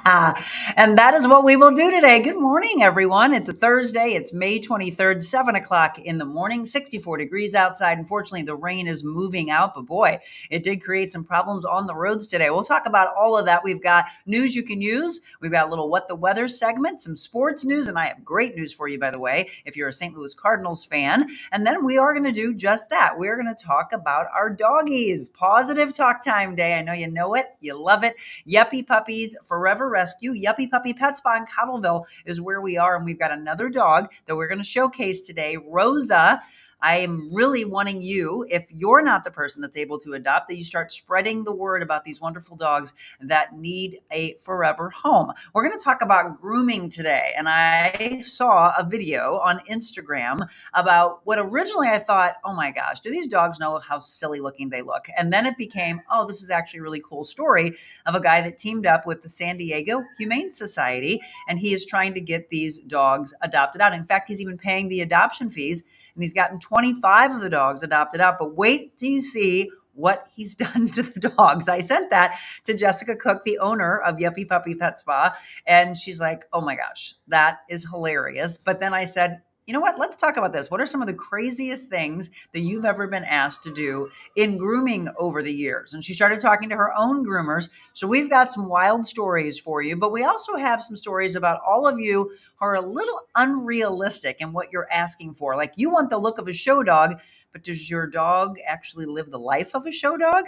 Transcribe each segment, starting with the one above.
And that is what we will do today. Good morning, everyone. It's a Thursday. It's May 23rd, 7 o'clock in the morning, 64 degrees outside. Unfortunately, the rain is moving out, but boy, it did create some problems on the roads today. We'll talk about all of that. We've got news you can use. We've got a little What the Weather segment, some sports news, and I have great news for you, by the way, if you're a St. Louis Cardinals fan. And then we are going to do just that. We're going to talk about our doggies. Pawsitive Talk Time Day. I know it. You love it. Yuppy Puppies Forever Rescue. Yuppy Puppy Pet Spa in Cottleville is where we are. And we've got another dog that we're going to showcase today, Rosa. I am really wanting you, if you're not the person that's able to adopt, that you start spreading the word about these wonderful dogs that need a forever home. We're going to talk about grooming today. And I saw a video on Instagram about what originally I thought, oh my gosh, do these dogs know how silly looking they look? And then it became, oh, this is actually a really cool story of a guy that teamed up with the San Diego Humane Society. And he is trying to get these dogs adopted out. In fact, he's even paying the adoption fees. And he's gotten 25 of the dogs adopted out. But wait till you see what he's done to the dogs. I sent that to Jessica Cooke, the owner of Yuppy Puppy Pet Spa. And she's like, oh my gosh, that is hilarious. But then I said, you know what? Let's talk about this. What are some of the craziest things that you've ever been asked to do in grooming over the years? And she started talking to her own groomers. So we've got some wild stories for you, but we also have some stories about all of you who are a little unrealistic in what you're asking for. Like you want the look of a show dog, but does your dog actually live the life of a show dog?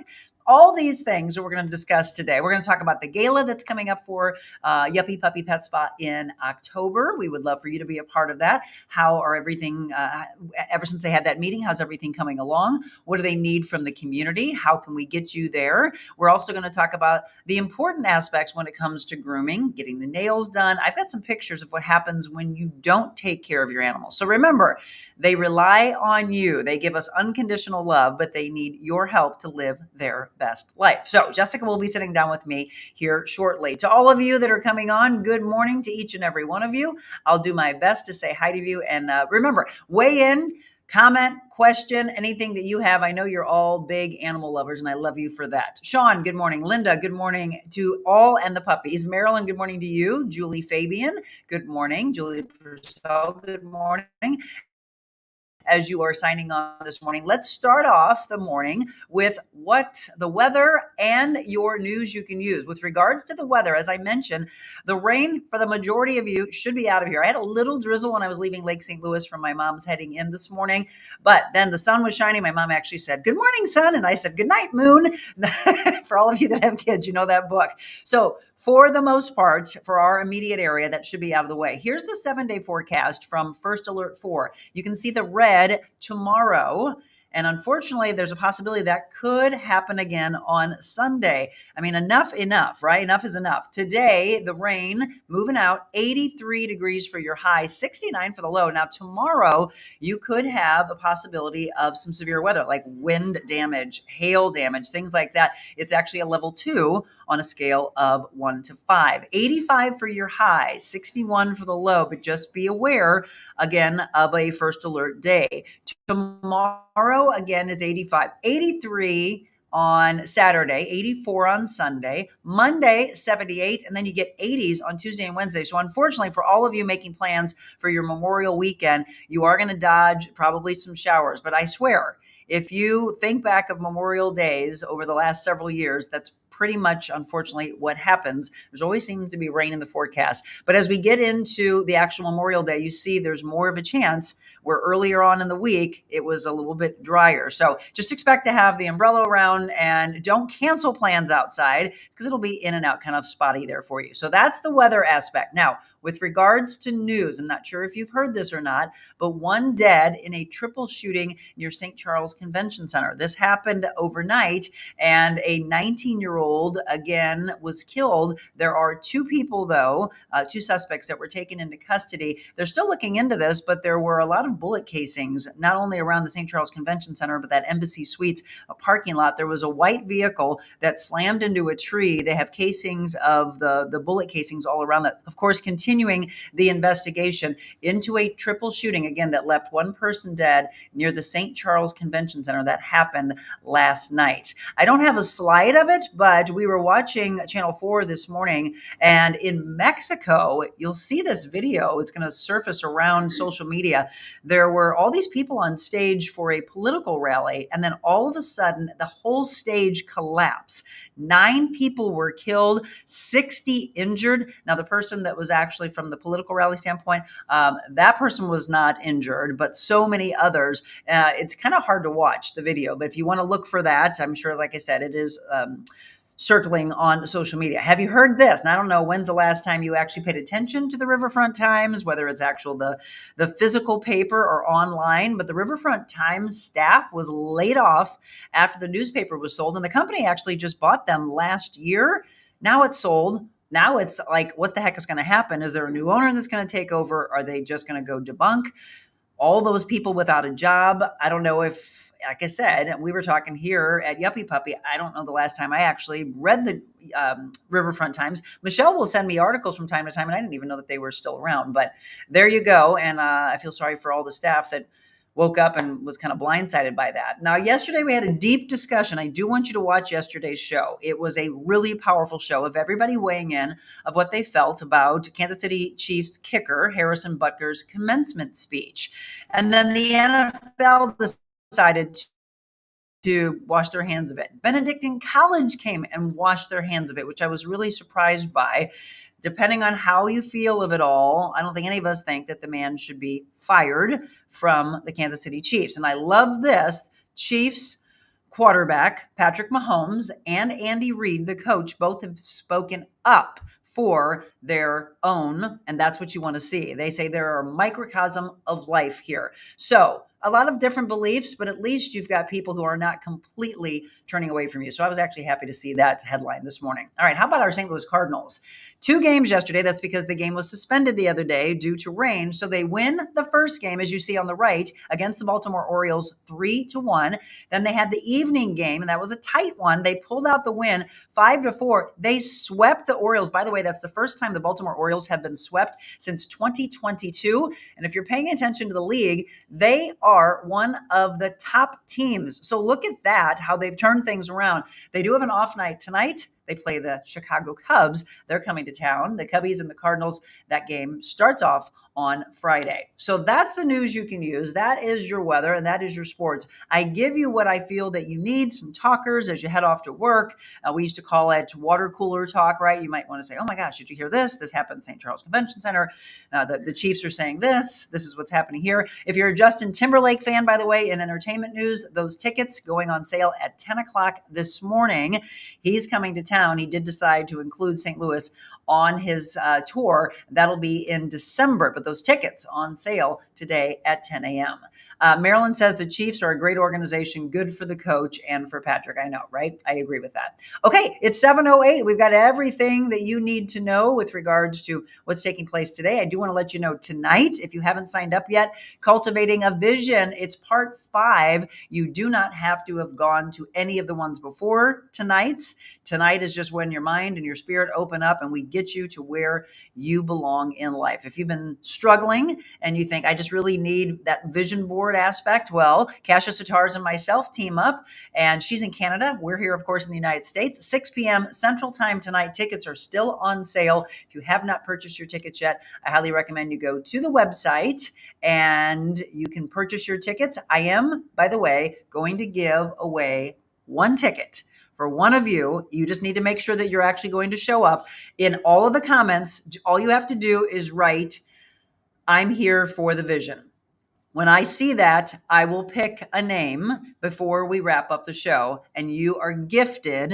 All these things that we're going to discuss today. We're going to talk about the gala that's coming up for Yuppy Puppy Pet Spa in October. We would love for you to be a part of that. How are everything, ever since they had that meeting, how's everything coming along? What do they need from the community? How can we get you there? We're also going to talk about the important aspects when it comes to grooming, getting the nails done. I've got some pictures of what happens when you don't take care of your animals. So remember, they rely on you. They give us unconditional love, but they need your help to live their best life. So Jessica will be sitting down with me here shortly. To all of you that are coming on, good morning to each and every one of you. I'll do my best to say hi to you. And remember, weigh in, comment, question, anything that you have. I know you're all big animal lovers, and I love you for that. Sean, good morning. Linda, good morning to all and the puppies. Marilyn, good morning to you. Julie Fabian, good morning. Julie Purcell, good morning. As you are signing on this morning, let's start off the morning with what the weather and your news you can use. With regards to the weather, as I mentioned, the rain for the majority of you should be out of here. I had a little drizzle when I was leaving Lake St. Louis from my mom's heading in this morning, but then the sun was shining. My mom actually said, good morning, sun. And I said, good night, moon. For all of you that have kids, you know that book. So for the most part, for our immediate area, that should be out of the way. Here's the 7-day forecast from First Alert 4. You can see the red tomorrow. And unfortunately, there's a possibility that could happen again on Sunday. I mean, enough, right? Enough is enough. Today, the rain moving out, 83 degrees for your high, 69 for the low. Now, tomorrow, you could have a possibility of some severe weather, like wind damage, hail damage, things like that. It's actually a level 2 on a scale of 1 to 5. 85 for your high, 61 for the low, but just be aware, again, of a first alert day. Tomorrow, again, is 85. 83 on Saturday, 84 on Sunday, Monday, 78, and then you get 80s on Tuesday and Wednesday. So unfortunately, for all of you making plans for your Memorial weekend, you are going to dodge probably some showers. But I swear, if you think back of Memorial Days over the last several years, that's pretty much, unfortunately, what happens. There's always seems to be rain in the forecast. But as we get into the actual Memorial Day, you see there's more of a chance where earlier on in the week, it was a little bit drier. So just expect to have the umbrella around and don't cancel plans outside because it'll be in and out kind of spotty there for you. So that's the weather aspect. Now, with regards to news, I'm not sure if you've heard this or not, but one dead in a triple shooting near St. Charles Convention Center. This happened overnight, and a 19-year-old again was killed. There are two people, though, two suspects that were taken into custody. They're still looking into this, but there were a lot of bullet casings, not only around the St. Charles Convention Center, but that Embassy Suites parking lot. There was a white vehicle that slammed into a tree. They have casings of the bullet casings all around that. Of course, continuing the investigation into a triple shooting, again, that left one person dead near the St. Charles Convention Center. That happened last night. I don't have a slide of it, but but we were watching Channel 4 this morning, and in Mexico, you'll see this video. It's going to surface around social media. There were all these people on stage for a political rally, and then all of a sudden, the whole stage collapsed. 9 people were killed, 60 injured. Now, the person that was actually from the political rally standpoint, that person was not injured, but so many others. It's kind of hard to watch the video, but if you want to look for that, I'm sure, like I said, it is circling on social media. Have you heard this? And I don't know, when's the last time you actually paid attention to the Riverfront Times, whether it's actual the physical paper or online, but the Riverfront Times staff was laid off after the newspaper was sold, and the company actually just bought them last year. Now it's sold. Now it's like, what the heck is going to happen? Is there a new owner that's going to take over? Are they just going to go debunk all those people without a job? I don't know if, like I said, we were talking here at Yuppy Puppy. I don't know the last time I actually read the Riverfront Times. Michelle will send me articles from time to time, and I didn't even know that they were still around. But there you go. And I feel sorry for all the staff that woke up and was kind of blindsided by that. Now, yesterday we had a deep discussion. I do want you to watch yesterday's show. It was a really powerful show of everybody weighing in of what they felt about Kansas City Chiefs kicker Harrison Butker's commencement speech. And then the NFL decided to wash their hands of it. Benedictine College came and washed their hands of it, which I was really surprised by. Depending on how you feel of it all, I don't think any of us think that the man should be fired from the Kansas City Chiefs. And I love this. Chiefs quarterback Patrick Mahomes and Andy Reid, the coach, both have spoken up for their own, and that's what you want to see. They say there are a microcosm of life here. So a lot of different beliefs, but at least you've got people who are not completely turning away from you. So I was actually happy to see that headline this morning. All right, how about our St. Louis Cardinals? 2 games yesterday. That's because the game was suspended the other day due to rain. So they win the first game, as you see on the right, against the Baltimore Orioles 3-1. Then they had the evening game, and that was a tight one. They pulled out the win 5-4. They swept the Orioles. By the way, that's the first time the Baltimore Orioles have been swept since 2022. And if you're paying attention to the league, they are one of the top teams. So look at that, how they've turned things around. They do have an off night tonight. They play the Chicago Cubs. They're coming to town. The Cubbies and the Cardinals, that game starts off on Friday. So that's the news you can use. That is your weather, and that is your sports. I give you what I feel that you need, some talkers as you head off to work. We used to call it water cooler talk, right? You might want to say, oh my gosh, did you hear this? This happened at St. Charles Convention Center. The Chiefs are saying this. This is what's happening here. If you're a Justin Timberlake fan, by the way, in entertainment news, those tickets going on sale at 10 o'clock this morning. He's coming to town. He did decide to include St. Louis on his tour. That'll be in December, but those tickets on sale today at 10 a.m. Marilyn says the Chiefs are a great organization, good for the coach and for Patrick. I know, right? I agree with that. Okay, it's 7:08. We've got everything that you need to know with regards to what's taking place today. I do want to let you know tonight, if you haven't signed up yet, Cultivating a Vision, it's part 5. You do not have to have gone to any of the ones before tonight's. Tonight is just when your mind and your spirit open up and we get you to where you belong in life. If you've been struggling and you think, I just really need that vision board aspect, well, Kasia Sitars and myself team up, and she's in Canada. We're here, of course, in the United States. 6 p.m. Central Time tonight. Tickets are still on sale. If you have not purchased your tickets yet, I highly recommend you go to the website and you can purchase your tickets. I am, by the way, going to give away 1 ticket for one of you. You just need to make sure that you're actually going to show up. In all of the comments, all you have to do is write, I'm here for the vision. When I see that, I will pick a name before we wrap up the show, and you are gifted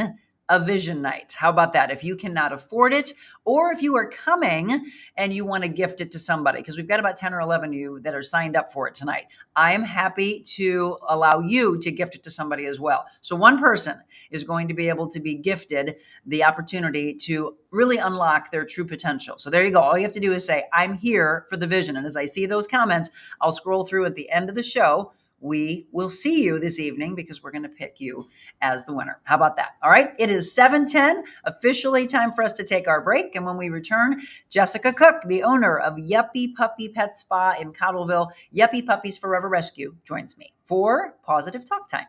a vision night. How about that? If you cannot afford it, or if you are coming and you want to gift it to somebody, because we've got about 10 or 11 of you that are signed up for it tonight. I am happy to allow you to gift it to somebody as well. So one person is going to be able to be gifted the opportunity to really unlock their true potential. So there you go. All you have to do is say, I'm here for the vision. And as I see those comments, I'll scroll through at the end of the show. We will see you this evening because we're going to pick you as the winner. How about that? All right. It is 7:10, officially time for us to take our break. And when we return, Jessica Cooke, the owner of Yuppy Puppy Pet Spa in Cottleville, Yuppy Puppies Forever Rescue, joins me for Pawsitive Talk Time.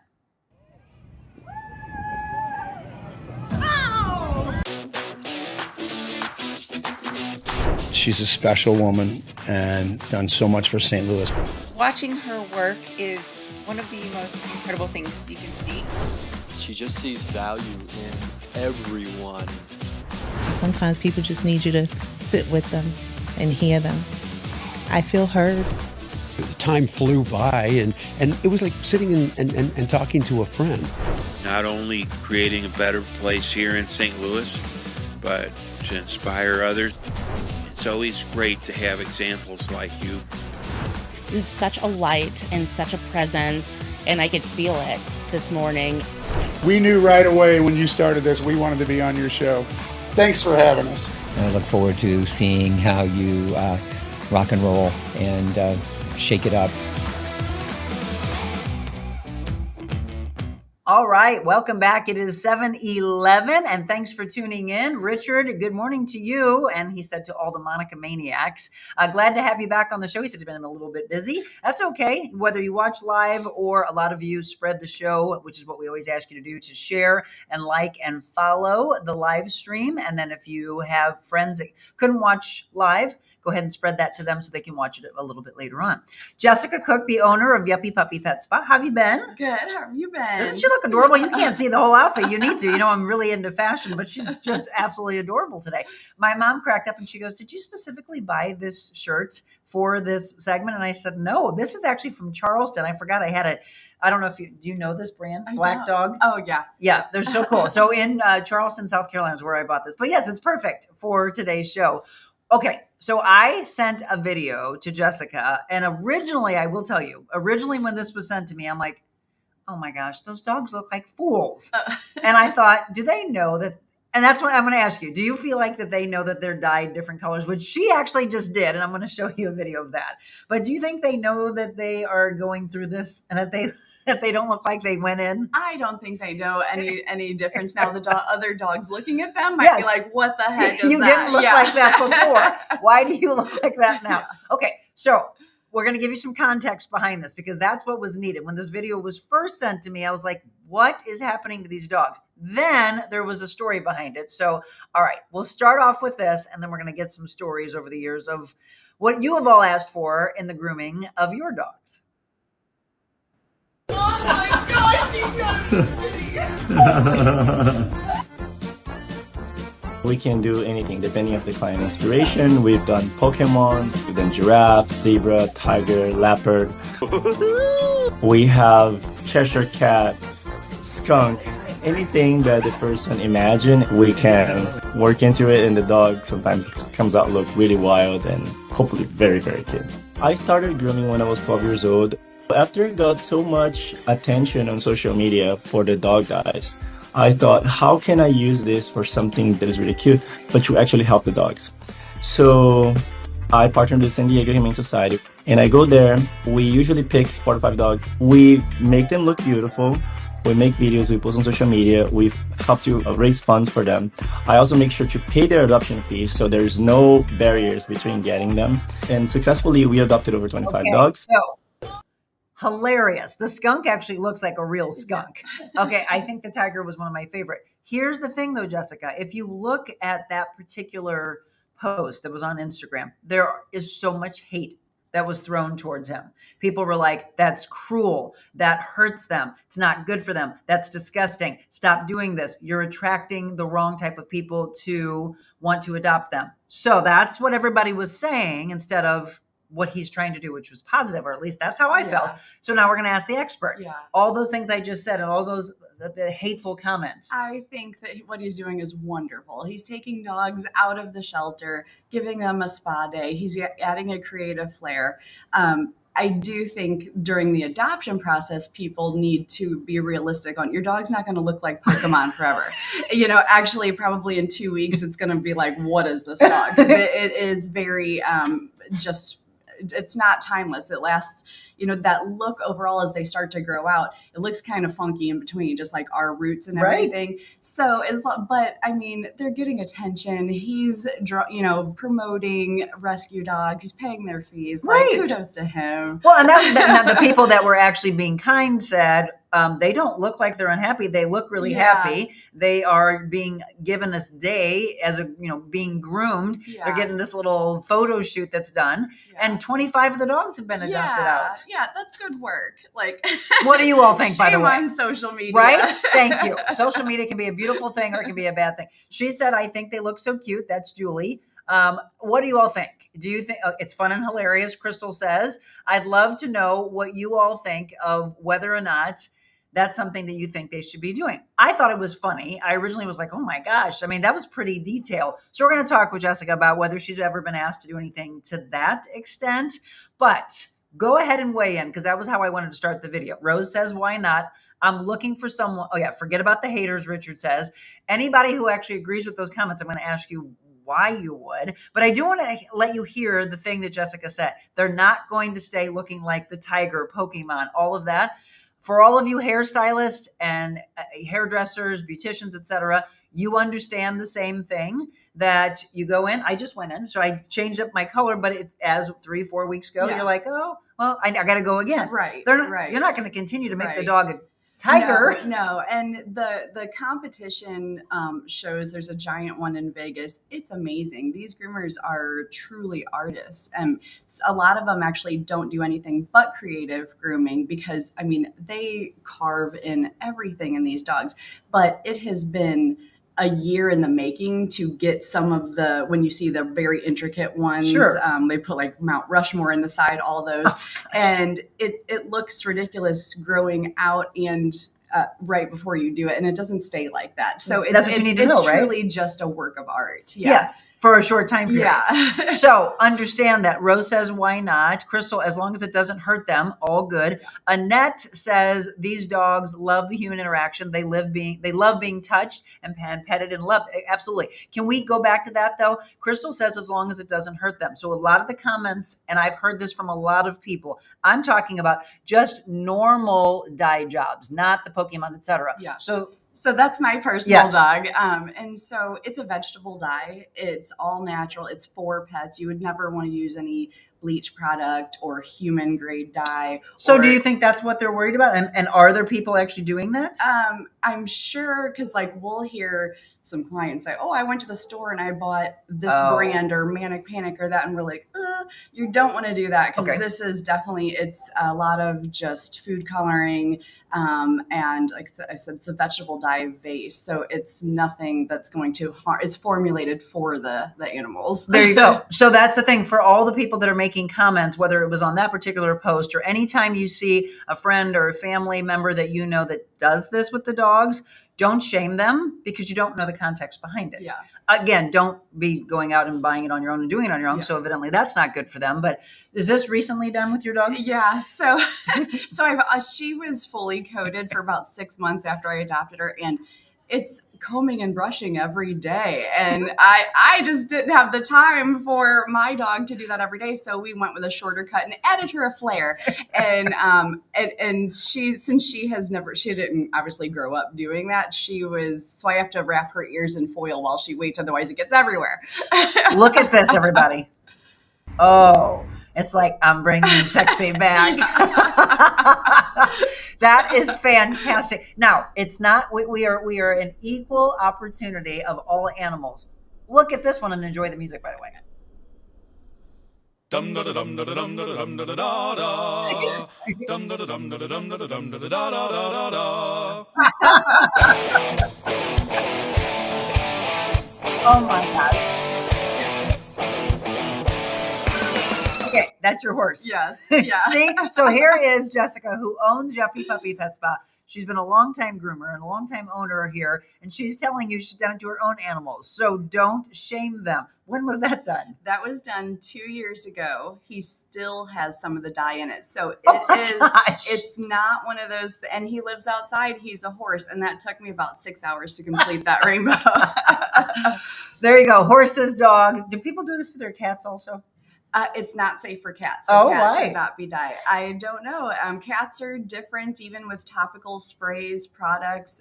She's a special woman and done so much for St. Louis. Watching her work is one of the most incredible things you can see. She just sees value in everyone. Sometimes people just need you to sit with them and hear them. I feel heard. The time flew by, and it was like sitting and talking to a friend. Not only creating a better place here in St. Louis, but to inspire others. It's always great to have examples like you. You have such a light and such a presence, and I could feel it this morning. We knew right away when you started this, we wanted to be on your show. Thanks for having us. I look forward to seeing how you rock and roll and shake it up. All right, welcome back. It is 7:11, and thanks for tuning in. Richard, good morning to you. And he said to all the Monica Maniacs, glad to have you back on the show. He said he's been a little bit busy. That's okay. Whether you watch live or a lot of you spread the show, which is what we always ask you to do, to share and like and follow the live stream. And then if you have friends that couldn't watch live, go ahead and spread that to them so they can watch it a little bit later on. Jessica Cooke, the owner of Yuppy Puppy Pet Spa. How have you been? Good. How have you been? Doesn't she look adorable? You can't see the whole outfit. You need to. You know, I'm really into fashion, but she's just absolutely adorable today. My mom cracked up and she goes, "Did you specifically buy this shirt for this segment?" And I said, "No, this is actually from Charleston. I forgot I had it. I don't know if do you know this brand, Black Dog? Oh, yeah. Yeah, they're so cool. So in Charleston, South Carolina is where I bought this. But yes, it's perfect for today's show. Okay, so I sent a video to Jessica, and originally, I will tell you, when this was sent to me, I'm like, oh my gosh, those dogs look like fools. And I thought, do they know that? And that's what I'm going to ask you. Do you feel like that they know that they're dyed different colors, which she actually just did? And I'm going to show you a video of that. But do you think they know that they are going through this and that they don't look like they went in? I don't think they know any difference now. The other dogs looking at them might be like, what the heck is you that? Didn't look like that before. Why do you look like that now? Yeah. Okay, so we're going to give you some context behind this because that's what was needed. When this video was first sent to me, I was like, what is happening to these dogs? Then there was a story behind it. So, all right, we'll start off with this, and then we're going to get some stories over the years of what you have all asked for in the grooming of your dogs. Oh my God! We can do anything depending on the client inspiration. We've done Pokemon, we've done giraffe, zebra, tiger, leopard. We have Cheshire cat, skunk, anything that the person imagine, we can work into it, and the dog sometimes comes out look really wild and hopefully very, very cute. I started grooming when I was 12 years old. After it got so much attention on social media for the dog guys, I thought, how can I use this for something that is really cute, but to actually help the dogs? So I partnered with San Diego Humane Society, and I go there. We usually pick 4 to 5 dogs. We make them look beautiful. We make videos, we post on social media. We've helped to raise funds for them. I also make sure to pay their adoption fees, so there's no barriers between getting them. And successfully, we adopted over 25 dogs. So, hilarious. The skunk actually looks like a real skunk. Okay, I think the tiger was one of my favorite. Here's the thing though, Jessica, if you look at that particular post that was on Instagram, there is so much hate that was thrown towards him. People were like, that's cruel. That hurts them. It's not good for them. That's disgusting. Stop doing this. You're attracting the wrong type of people to want to adopt them. So that's what everybody was saying instead of what he's trying to do, which was positive, or at least that's how I felt. So now we're going to ask the expert. Yeah. All those things I just said and all those the hateful comments. I think that what he's doing is wonderful. He's taking dogs out of the shelter, giving them a spa day. He's adding a creative flair. I do think during the adoption process, people need to be realistic on your dog's not going to look like Pokemon forever. Actually, probably in 2 weeks, it's going to be like, what is this dog? 'Cause it is very it's not timeless. It lasts, that look overall as they start to grow out, it looks kind of funky in between, just like our roots and everything. Right. So they're getting attention. He's, promoting rescue dogs. He's paying their fees. Right. Like, kudos to him. Well, and the people that were actually being kind said, They don't look like they're unhappy. They look really Yeah. happy. They are being given this day as being groomed. Yeah. They're getting this little photo shoot that's done, and 25 of the dogs have been adopted out. Yeah, that's good work. Like, what do you all think, by the shame way? on social media. Right? Thank you. Social media can be a beautiful thing or it can be a bad thing. She said, I think they look so cute. That's Julie. What do you all think? Do you think it's fun and hilarious? Crystal says, I'd love to know what you all think of whether or not that's something that you think they should be doing. I thought it was funny. I originally was like, oh my gosh. I mean, that was pretty detailed. So we're going to talk with Jessica about whether she's ever been asked to do anything to that extent. But go ahead and weigh in, because that was how I wanted to start the video. Rose says, why not? I'm looking for someone. Oh yeah, forget about the haters, Richard says. Anybody who actually agrees with those comments, I'm going to ask you why you would. But I do want to let you hear the thing that Jessica said. They're not going to stay looking like the tiger, Pokemon, all of that. For all of you hairstylists and hairdressers, beauticians, etc., you understand the same thing, that you go in. I just went in, so I changed up my color, but it, as 3-4 weeks ago, you're like, oh, well, I got to go again. Right. You're not going to continue to make the dog a tiger. No. And the competition shows, there's a giant one in Vegas. It's amazing. These groomers are truly artists. And a lot of them actually don't do anything but creative grooming, because, I mean, they carve in everything in these dogs. But it has been a year in the making to get some of the, when you see the very intricate ones, they put like Mount Rushmore in the side, all those, and it looks ridiculous growing out and right before you do it, and it doesn't stay like that. So it's truly just a work of art. Yes, for a short time period. Yeah. So understand that. Rose says, why not? Crystal, as long as it doesn't hurt them, all good. Annette says, these dogs love the human interaction. They love being touched and petted and loved. Absolutely. Can we go back to that though? Crystal says, as long as it doesn't hurt them. So a lot of the comments, and I've heard this from a lot of people, I'm talking about just normal dye jobs, not the Pokemon, etc. Yeah. So that's my personal dog. And so it's a vegetable dye. It's all natural. It's for pets. You would never want to use any bleach product or human grade dye. So do you think that's what they're worried about? And are there people actually doing that? I'm sure, because like we'll hear some clients say, oh, I went to the store and I bought this brand or Manic Panic or that. And we're like, you don't want to do that, because this is definitely, it's a lot of just food coloring. And like I said, it's a vegetable dye base. So it's nothing that's going to harm. It's formulated for the animals. There you go. So that's the thing for all the people that are making comments, whether it was on that particular post or anytime you see a friend or a family member that you know that does this with the dogs, don't shame them, because you don't know the context behind it. Yeah. Again, don't be going out and buying it on your own and doing it on your own. Yeah. So evidently that's not good for them. But is this recently done with your dog? Yeah. So she was fully coated for about 6 months after I adopted her, and it's combing and brushing every day. And I just didn't have the time for my dog to do that every day. So we went with a shorter cut and added her a flare. And she didn't obviously grow up doing that. So I have to wrap her ears in foil while she waits. Otherwise it gets everywhere. Look at this, everybody. Oh, it's like I'm bringing sexy back. That is fantastic. Now, it's not, we are an equal opportunity of all animals. Look at this one and enjoy the music, by the way. Dum da da dum da da dum da da dum da da da da. Dum da da dum da da dum da da dum da da da da da. Oh my gosh. Okay, that's your horse. Yes. Yeah. See? So here is Jessica, who owns Yuppy Puppy Pet Spa. She's been a longtime groomer and a longtime owner here, and she's telling you she's done it to her own animals. So don't shame them. When was that done? That was done 2 years ago. He still has some of the dye in it. So it's not one of those, and he lives outside. He's a horse, and that took me about 6 hours to complete that rainbow. There you go. Horses, dogs. Do people do this to their cats also? It's not safe for cats. So cats why? should not be dyed. I don't know. Cats are different, even with topical sprays, products.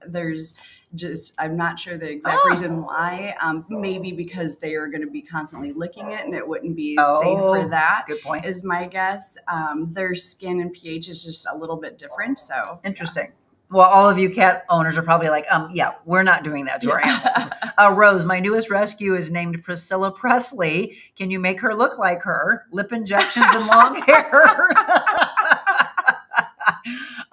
There's just, I'm not sure the exact reason why. Maybe because they are going to be constantly licking it and it wouldn't be safe for that. Good point. Is my guess. Their skin and pH is just a little bit different. So interesting. Well, all of you cat owners are probably like, yeah, we're not doing that to our animals. Rose, my newest rescue is named Priscilla Presley. Can you make her look like her? Lip injections and long hair.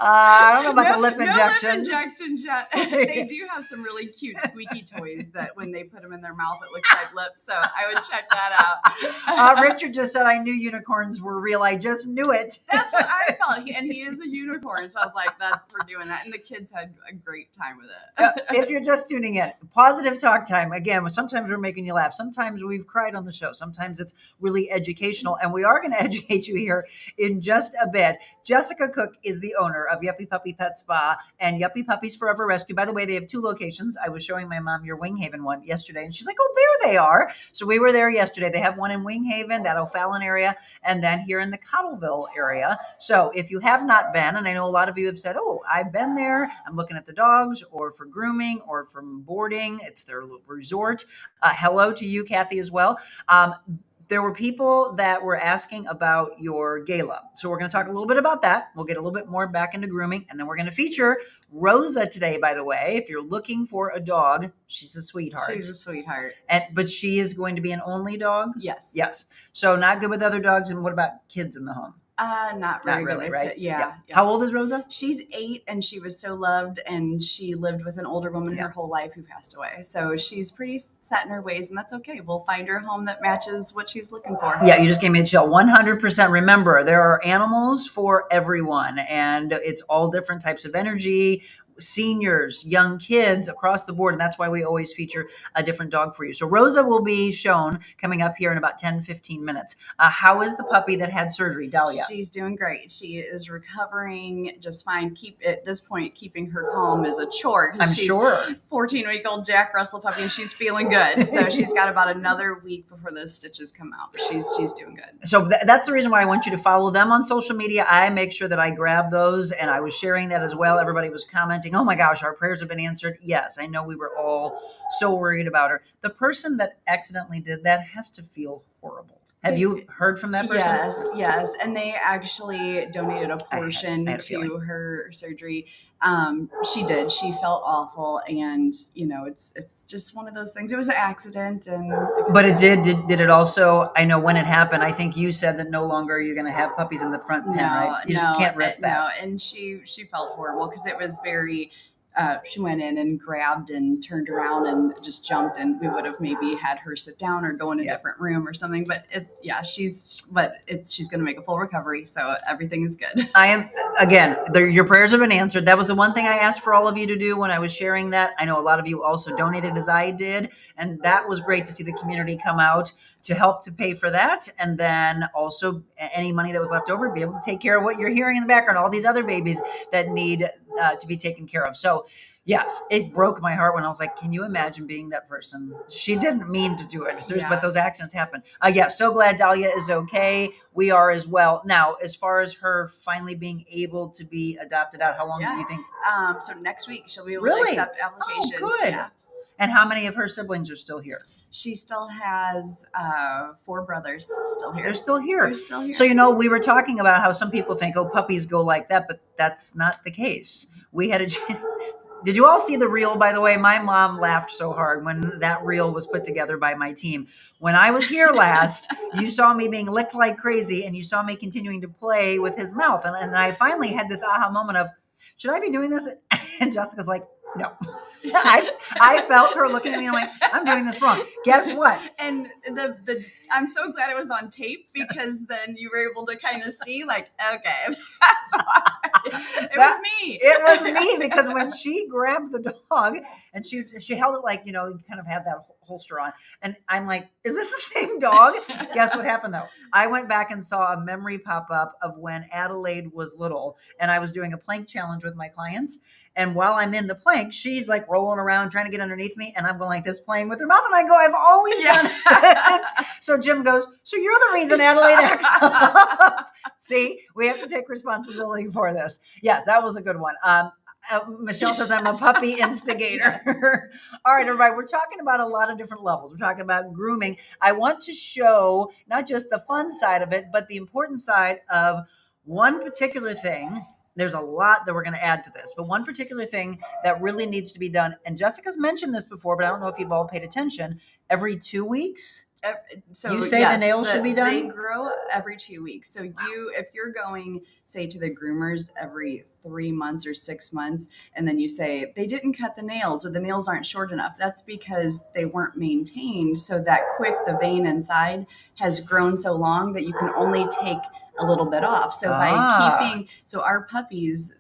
I don't know about the lip injections. No lip injections yet. They do have some really cute squeaky toys that when they put them in their mouth, it looks like lips. So I would check that out. Richard just said, I knew unicorns were real. I just knew it. That's what I felt. And he is a unicorn. So I was like, we're doing that. And the kids had a great time with it. If you're just tuning in, Pawsitive Talk Time. Again, sometimes we're making you laugh. Sometimes we've cried on the show. Sometimes it's really educational. And we are going to educate you here in just a bit. Jessica Cooke is the owner of Yuppy Puppy Pet Spa and Yuppy Puppies Forever Rescue. By the way, they have 2 locations. I was showing my mom your Wing Haven one yesterday, and she's like, oh, there they are. So we were there yesterday. They have one in Wing Haven, that O'Fallon area, and then here in the Cottleville area. So if you have not been, and I know a lot of you have said, oh, I've been there. I'm looking at the dogs or for grooming or from boarding. It's their resort. Hello to you, Kathy, as well. There were people that were asking about your gala. So we're going to talk a little bit about that. We'll get a little bit more back into grooming. And then we're going to feature Rosa today, by the way. If you're looking for a dog, she's a sweetheart. She's a sweetheart. But she is going to be an only dog? Yes. Yes. So not good with other dogs. And what about kids in the home? Not very really, good. right? Yeah. How old is Rosa? She's 8, and she was so loved, and she lived with an older woman her whole life who passed away. So she's pretty set in her ways, and that's okay. We'll find her a home that matches what she's looking for. Yeah, you just gave me a chill. 100%. Remember, there are animals for everyone, and it's all different types of energy, seniors, young kids across the board. And that's why we always feature a different dog for you. So Rosa will be shown coming up here in about 10, 15 minutes. How is the puppy that had surgery, Dahlia? She's doing great. She is recovering just fine. At this point, keeping her calm is a chore. I'm sure. 14-week-old Jack Russell puppy, and she's feeling good. So she's got about another week before those stitches come out. She's doing good. So that's the reason why I want you to follow them on social media. I make sure that I grab those, and I was sharing that as well. Everybody was commenting, oh my gosh, our prayers have been answered. Yes, I know we were all so worried about her. The person that accidentally did that has to feel horrible. Have you heard from that person? Yes. And they actually donated a portion to her surgery. She did. She felt awful. And, it's just one of those things. It was an accident. But it did it also, I know when it happened, I think you said that no longer you're going to have puppies in the front pen, right? You just can't risk that. No, and she felt horrible because it was very... she went in and grabbed and turned around and just jumped, and we would have maybe had her sit down or go in a different room or something. But she's going to make a full recovery. So everything is good. I am, again, your prayers have been answered. That was the one thing I asked for all of you to do when I was sharing that. I know a lot of you also donated as I did. And that was great to see the community come out to help to pay for that. And then also any money that was left over, be able to take care of what you're hearing in the background, all these other babies that need to be taken care of. So yes, it broke my heart when I was like, can you imagine being that person? She didn't mean to do it, but those accidents happen. So glad Dahlia is okay. We are as well. Now, as far as her finally being able to be adopted out, how long do you think? So next week she'll be able to accept applications. Oh, good. Yeah. And how many of her siblings are still here? She still has 4 brothers still here. They're still here. They're still here. So, we were talking about how some people think, oh, puppies go like that, but that's not the case. We had Did you all see the reel, by the way? My mom laughed so hard when that reel was put together by my team. When I was here last, you saw me being licked like crazy, and you saw me continuing to play with his mouth. And I finally had this aha moment of, should I be doing this? And Jessica's like, no. I felt her looking at me and I'm like, I'm doing this wrong. Guess what? And I'm so glad it was on tape, because then you were able to kind of see like, okay, that's why. It was me. It was me, because when she grabbed the dog and she held it like, you kind of have that holster on. And I'm like, is this the same dog? Guess what happened though? I went back and saw a memory pop up of when Adelaide was little and I was doing a plank challenge with my clients. And while I'm in the plank, she's like rolling around trying to get underneath me. And I'm going like this, playing with her mouth. And I go, I've always done it. So Jim goes, so you're the reason Adelaide acts up. See, we have to take responsibility for this. Yes, that was a good one. Michelle says I'm a puppy instigator. All right, everybody, we're talking about a lot of different levels. We're talking about grooming. I want to show not just the fun side of it, but the important side of one particular thing. There's a lot that we're going to add to this, but one particular thing that really needs to be done, and Jessica's mentioned this before, but I don't know if you've all paid attention, every 2 weeks. So you say the nails should be done? They grow every 2 weeks. So if you're going, say, to the groomers every 3 months or 6 months, and then you say they didn't cut the nails or the nails aren't short enough, that's because they weren't maintained. So that the vein inside has grown so long that you can only take a little bit off. So so our puppies,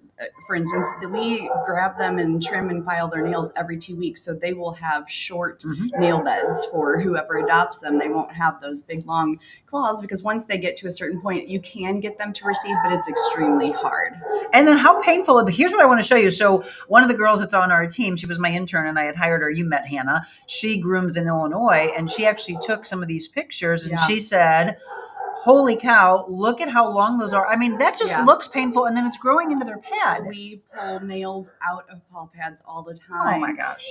for instance, we grab them and trim and file their nails every 2 weeks. So they will have short nail beds for whoever adopts them. They won't have those big, long claws because once they get to a certain point, you can get them to receive, but it's extremely hard. And then how painful. Here's what I want to show you. So one of the girls that's on our team, she was my intern and I had hired her. You met Hannah. She grooms in Illinois and she actually took some of these pictures and she said, holy cow, look at how long those are. I mean, that just looks painful. And then it's growing into their pad. We pull nails out of paw pads all the time. Oh my gosh.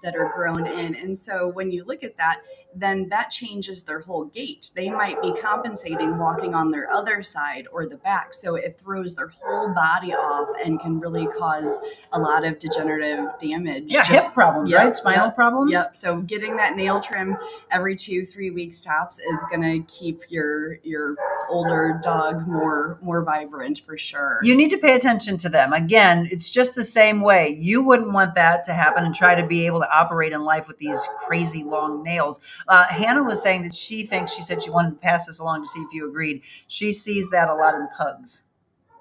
That are grown in. And so when you look at that, then that changes their whole gait. They might be compensating walking on their other side or the back. So it throws their whole body off and can really cause a lot of degenerative damage. Yeah, hip problems, right? Spinal problems. Yep. So getting that nail trim every 2-3 weeks tops is going to keep your older dog more vibrant for sure. You need to pay attention to them. Again, it's just the same way. You wouldn't want that to happen and try to be able to operate in life with these crazy long nails. Hannah was saying that she said she wanted to pass this along to see if you agreed. She sees that a lot in pugs.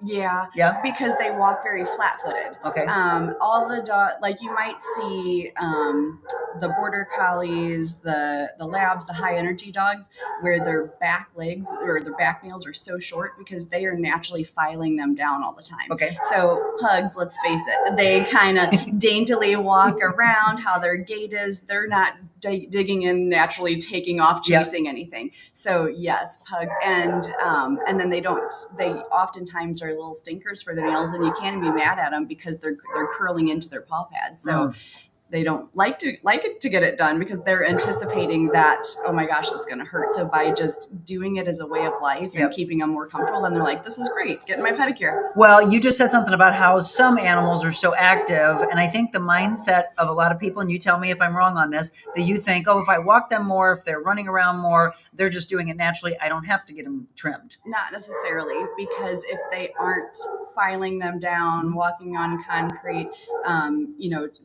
Yeah. Because they walk very flat-footed. Okay. All the like you might see the border collies, the labs, the high energy dogs, where their back legs or their back nails are so short because they are naturally filing them down all the time. Okay. So pugs, let's face it, they kind of daintily walk around. How their gait is, they're not digging in naturally, taking off, chasing anything. So yes, pugs, and then they oftentimes are little stinkers for the nails, and you can't be mad at them because they're curling into their paw pads. So they don't like it to get it done because they're anticipating that, oh my gosh, it's going to hurt. So by just doing it as a way of life and keeping them more comfortable, then they're like, this is great, getting my pedicure. Well, you just said something about how some animals are so active. And I think the mindset of a lot of people, and you tell me if I'm wrong on this, that you think, oh, if I walk them more, if they're running around more, they're just doing it naturally. I don't have to get them trimmed. Not necessarily, because if they aren't filing them down, walking on concrete,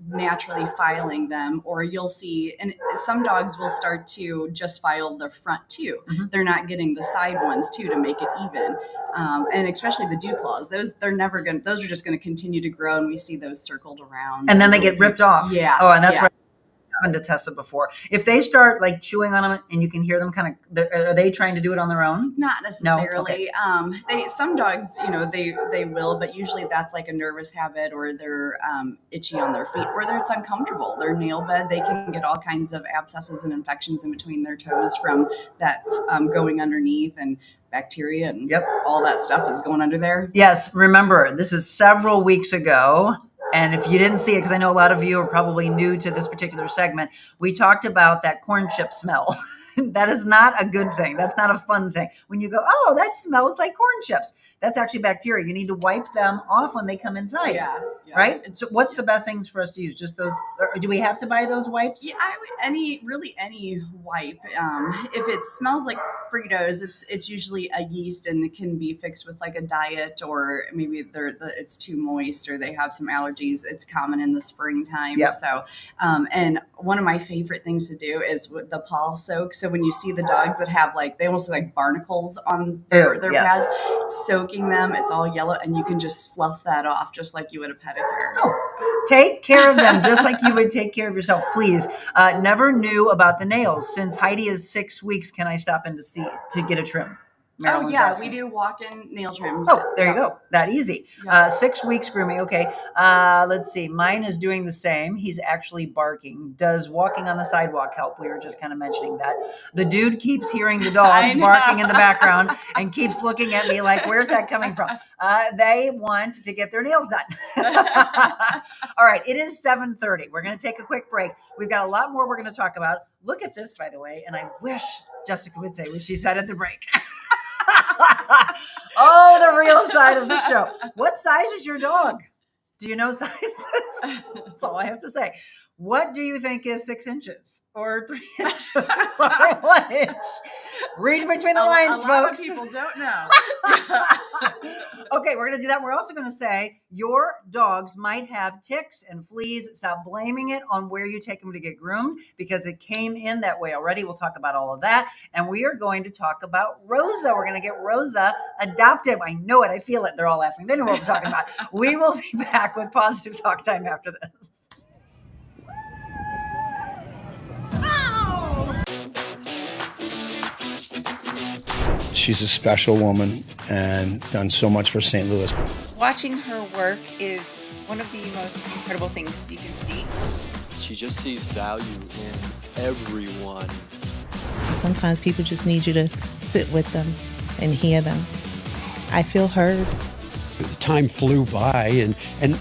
naturally filing them, or you'll see, and some dogs will start to just file the front too. They're not getting the side ones too to make it even. And especially the dew claws, those are just going to continue to grow, and we see those circled around. And then they get ripped off. Yeah. Oh, and that's right. To Tessa before. If they start like chewing on them and you can hear them are they trying to do it on their own? Not necessarily. No? Okay. Some dogs, they will, but usually that's like a nervous habit, or they're itchy on their feet, or it's uncomfortable. Their nail bed, they can get all kinds of abscesses and infections in between their toes from that going underneath, and bacteria and all that stuff is going under there. Yes. Remember, this is several weeks ago. And if you didn't see it, because I know a lot of you are probably new to this particular segment, we talked about that corn chip smell. That is not a good thing. That's not a fun thing. When you go, oh, that smells like corn chips. That's actually bacteria. You need to wipe them off when they come inside. Yeah. Right? So what's the best things for us to use? Just those, or do we have to buy those wipes? Yeah, any wipe. If it smells like Fritos, it's usually a yeast, and it can be fixed with like a diet, or maybe it's too moist, or they have some allergies. It's common in the springtime. Yep. So, and one of my favorite things to do is with the paw soak. So when you see the dogs that have they almost look like barnacles on their pads. soaking them. It's all yellow, and you can just slough that off just like you would a pedicure. Oh, take care of them just like you would take care of yourself, please. Never knew about the nails. Since Heidi is 6 weeks, can I stop in to get a trim? Marilyn's asking. We do walk-in nail trims. Oh, there you go. That easy. 6 weeks grooming. Okay. Let's see. Mine is doing the same. He's actually barking. Does walking on the sidewalk help? We were just kind of mentioning that. The dude keeps hearing the dogs barking in the background and keeps looking at me like, where's that coming from? They want to get their nails done. All right. It is 7:30. We're going to take a quick break. We've got a lot more we're going to talk about. Look at this, by the way. And I wish Jessica would say what she said at the break. Oh, the real side of the show. What size is your dog? Do you know sizes? That's all I have to say. What do you think is 6 inches or 3 inches or 1 inch? Read between the lines, folks. A lot of people don't know. Okay, we're going to do that. We're also going to say your dogs might have ticks and fleas. Stop blaming it on where you take them to get groomed because it came in that way already. We'll talk about all of that. And we are going to talk about Rosa. We're going to get Rosa adopted. I know it. I feel it. They're all laughing. They know what we're talking about. We will be back with Pawsitive Talk Time after this. She's a special woman and done so much for St. Louis. Watching her work is one of the most incredible things you can see. She just sees value in everyone. Sometimes people just need you to sit with them and hear them. I feel heard. Time flew by, and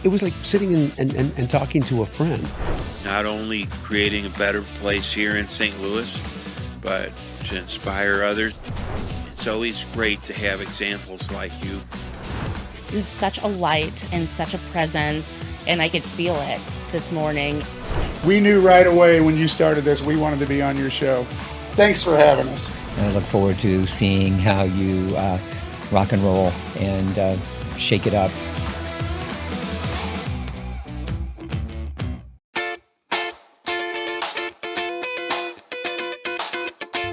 it was like sitting and talking to a friend. Not only creating a better place here in St. Louis, but to inspire others. It's always great to have examples like you. You have such a light and such a presence, and I could feel it this morning. We knew right away when you started this, we wanted to be on your show. Thanks for having us. And I look forward to seeing how you rock and roll and shake it up.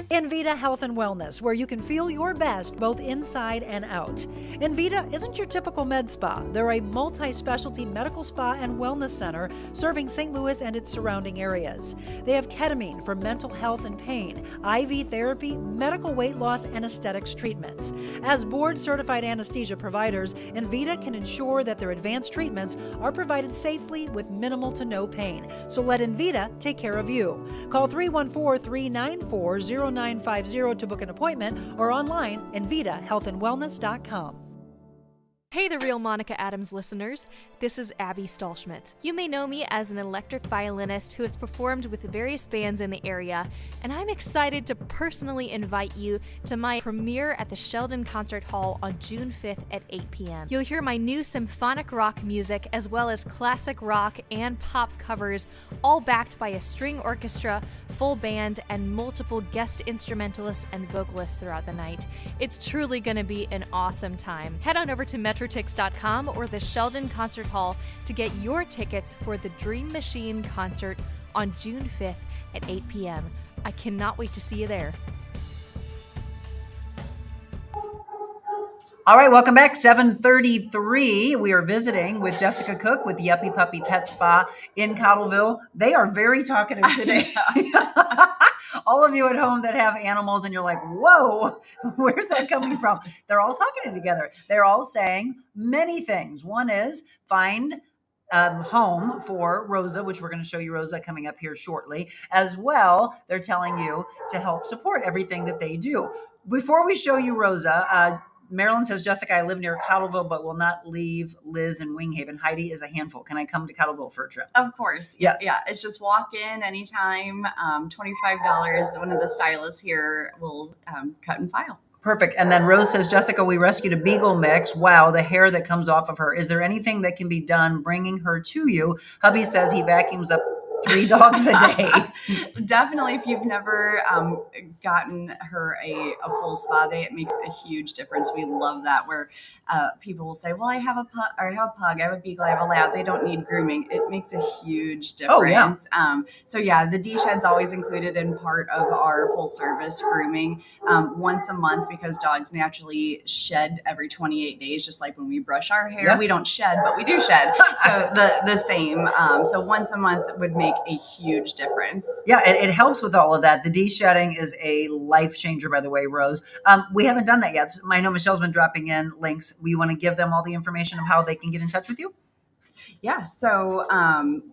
Envita Health and Wellness, where you can feel your best both inside and out. Envita isn't your typical med spa. They're a multi-specialty medical spa and wellness center serving St. Louis and its surrounding areas. They have ketamine for mental health and pain, IV therapy, medical weight loss, and aesthetics treatments. As board-certified anesthesia providers, Envita can ensure that their advanced treatments are provided safely with minimal to no pain. So let Envita take care of you. Call 314-394-0950 to book an appointment or online envitahealthandwellness.com. Hey, The Real Monica Adams listeners. This is Abby Stallschmidt. You may know me as an electric violinist who has performed with various bands in the area, and I'm excited to personally invite you to my premiere at the Sheldon Concert Hall on June 5th at 8 p.m. You'll hear my new symphonic rock music as well as classic rock and pop covers, all backed by a string orchestra, full band, and multiple guest instrumentalists and vocalists throughout the night. It's truly going to be an awesome time. Head on over to metrotix.com or the Sheldon Concert Hall to get your tickets for the Dream Machine concert on June 5th at 8 p.m. I cannot wait to see you there. All right, welcome back. 7:33. We are visiting with Jessica Cooke with Yuppy Puppy Pet Spa in Cottleville. They are very talkative today. All of you at home that have animals and you're like, whoa, where's that coming from? They're all talking together. They're all saying many things. One is find home for Rosa, which we're going to show you Rosa coming up here shortly. As well, they're telling you to help support everything that they do. Before we show you Rosa, Marilyn says, Jessica, I live near Cottleville, but will not leave Liz in Winghaven. Heidi is a handful. Can I come to Cottleville for a trip? Of course. Yes. Yeah. It's just walk in anytime. $25. One of the stylists here will cut and file. Perfect. And then Rose says, Jessica, we rescued a beagle mix. Wow, the hair that comes off of her. Is there anything that can be done bringing her to you? Hubby says he vacuums up 3 dogs a day. Definitely, if you've never gotten her a full spa day, it makes a huge difference. We love that, where people will say, well, I have a pug, I have a beagle, I have a lab. They don't need grooming. It makes a huge difference. So yeah, the D-Shed's always included in part of our full service grooming once a month, because dogs naturally shed every 28 days, just like when we brush our hair. We don't shed, but we do shed. So the same. So once a month would make a huge difference. Yeah, it helps with all of that. The de-shedding is a life changer, by the way, Rose. We haven't done that yet. I know Michelle's been dropping in links. We want to give them all the information of how they can get in touch with you. Yeah, so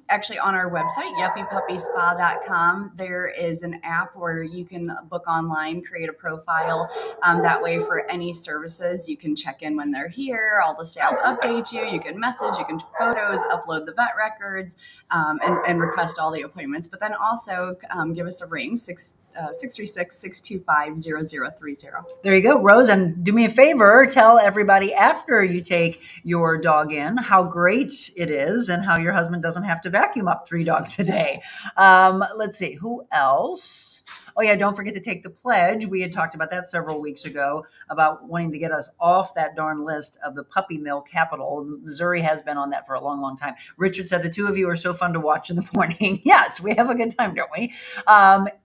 actually on our website, yuppypuppyspa.com, there is an app where you can book online, create a profile. That way, for any services, you can check in when they're here. All the staff update you. You can message, you can photos, upload the vet records, and request all the appointments. But then also give us a ring, 636-625-0030. There you go, Rose. And do me a favor, tell everybody after you take your dog in how great it is and how your husband doesn't have to vacuum up 3 dogs a day. Let's see, who else? Oh yeah, don't forget to take the pledge. We had talked about that several weeks ago, about wanting to get us off that darn list of the puppy mill capital. Missouri has been on that for a long, long time. Richard said the 2 of you are so fun to watch in the morning. Yes, we have a good time, don't we?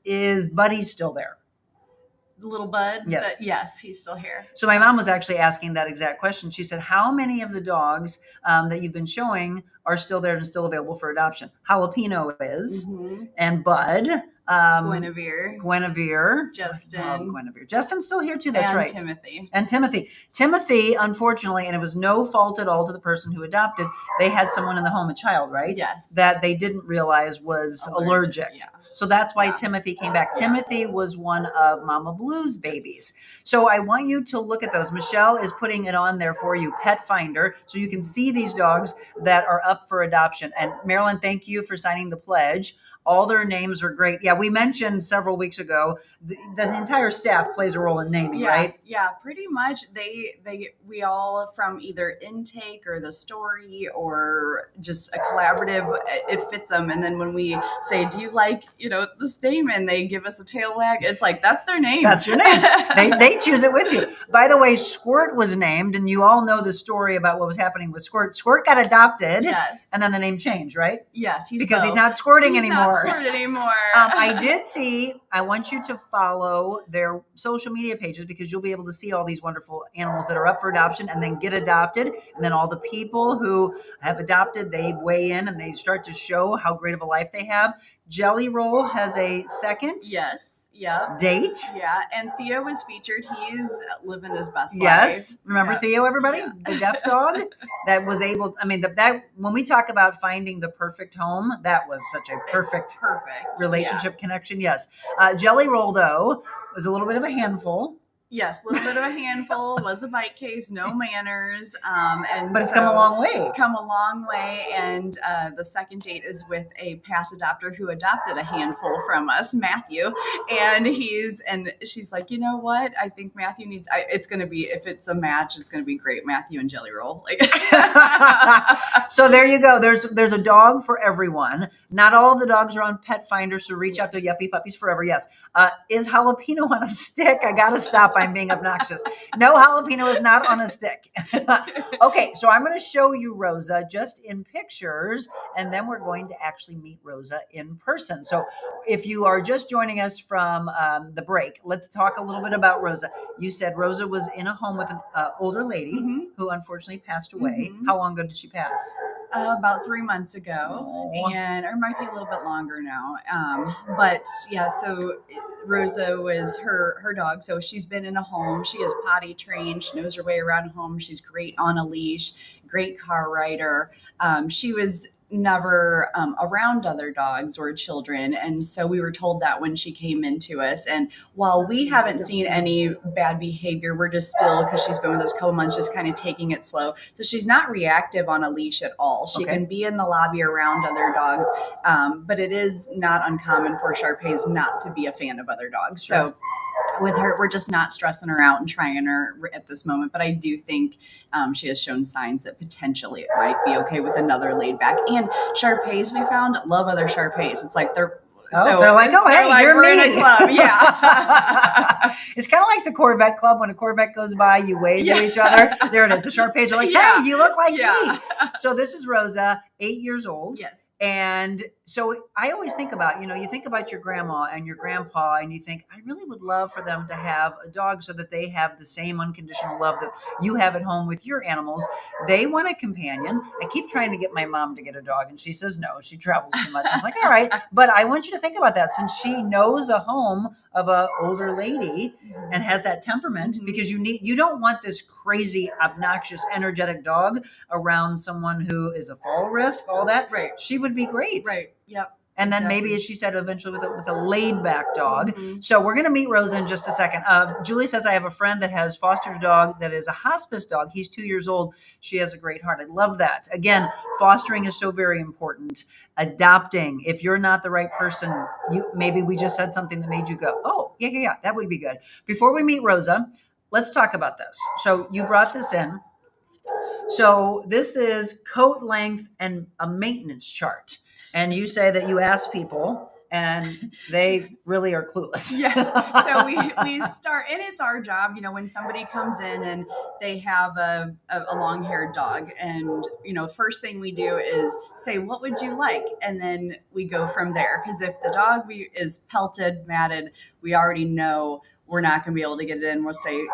Is Buddy still there? Little Bud? Yes. Yes, he's still here. So my mom was actually asking that exact question. She said, how many of the dogs that you've been showing are still there and still available for adoption? Jalapeno is, and Bud. Guinevere. Justin. Guinevere. Justin's still here too. That's right. Timothy. And Timothy. Timothy, unfortunately, and it was no fault at all to the person who adopted, they had someone in the home, a child, right? Yes. That they didn't realize was allergic. Yeah. So that's why Timothy came back. Timothy was one of Mama Blue's babies. So I want you to look at those. Michelle is putting it on there for you, Pet Finder, so you can see these dogs that are up for adoption. And Marilyn, thank you for signing the pledge. All their names are great. Yeah, we mentioned several weeks ago, the entire staff plays a role in naming, right? Yeah, pretty much. We all, from either intake or the story or just a collaborative, it fits them. And then when we say, do you like, this name, and they give us a tail wag, it's like, that's their name. That's your name. They choose it with you. By the way, Squirt was named, and you all know the story about what was happening with Squirt. Squirt got adopted, and then the name changed, right? Yes, because he's not squirting anymore. I I did see, I want you to follow their social media pages, because you'll be able to see all these wonderful animals that are up for adoption and then get adopted. And then all the people who have adopted, they weigh in and they start to show how great of a life they have. Jelly Roll has a second date. Yeah, and Theo was featured. He's living his best life. Yes. Remember Theo, everybody? The deaf dog that was able, that when we talk about finding the perfect home, that was such a perfect relationship connection. Yes. Jelly Roll, though, was a little bit of a handful. Yes, a little bit of a handful, was a bite case, no manners. But it's come a long way. And the second date is with a past adopter who adopted a handful from us, Matthew. And she's like, you know what? I think Matthew needs, it's going to be, if it's a match, it's going to be great. Matthew and Jelly Roll. So there you go. There's a dog for everyone. Not all of the dogs are on Pet Finder, so reach out to Yuppy Puppies Forever. Yes. Is jalapeno on a stick? I got to stop. I'm being obnoxious. No, jalapeno is not on a stick. Okay, so I'm going to show you Rosa just in pictures, and then we're going to actually meet Rosa in person. So if you are just joining us from the break, let's talk a little bit about Rosa. You said Rosa was in a home with an older lady who unfortunately passed away. How long ago did she pass? About 3 months ago, or it might be a little bit longer now. But yeah, so Rosa was her dog. So she's been in a home. She is potty trained. She knows her way around home. She's great on a leash, great car rider. She was never around other dogs or children. And so we were told that when she came into us. And while we haven't seen any bad behavior, we're just still, because she's been with us a couple months, just kind of taking it slow. So she's not reactive on a leash at all. She can be in the lobby around other dogs, but it is not uncommon for Shar-Peis not to be a fan of other dogs. So with her, we're just not stressing her out and trying her at this moment. But I do think she has shown signs that potentially it might be okay with another laid back. And Shar-Peis, we found, love other Shar-Peis. It's like they're like, oh, hey, like, you're we're me. in a club. Yeah. It's kind of like the Corvette Club. When a Corvette goes by, you wave to each other. There it is. The Shar-Peis are like, hey, you look like me. So this is Rosa, 8 years old. Yes. And so I always think about, you think about your grandma and your grandpa, and you think, I really would love for them to have a dog so that they have the same unconditional love that you have at home with your animals. They want a companion. I keep trying to get my mom to get a dog, and she says no, she travels too much. I was like, all right, but I want you to think about that, since she knows a home of an older lady and has that temperament, because you don't want this crazy, obnoxious, energetic dog around someone who is a fall risk, all that. Right. She would be great. Right. Yep. And then maybe, as she said, eventually with a laid back dog. So we're going to meet Rosa in just a second. Julie says, I have a friend that has fostered a dog that is a hospice dog. He's 2 years old. She has a great heart. I love that. Again, fostering is so very important. Adopting, if you're not the right person, maybe we just said something that made you go, oh, yeah, that would be good. Before we meet Rosa, let's talk about this. So you brought this in. So this is coat length and a maintenance chart. And you say that you ask people and they really are clueless. Yeah. So we start, and it's our job, when somebody comes in and they have a long-haired dog, and, first thing we do is say, what would you like? And then we go from there. Because if the dog is pelted, matted, we already know we're not going to be able to get it in. We'll say,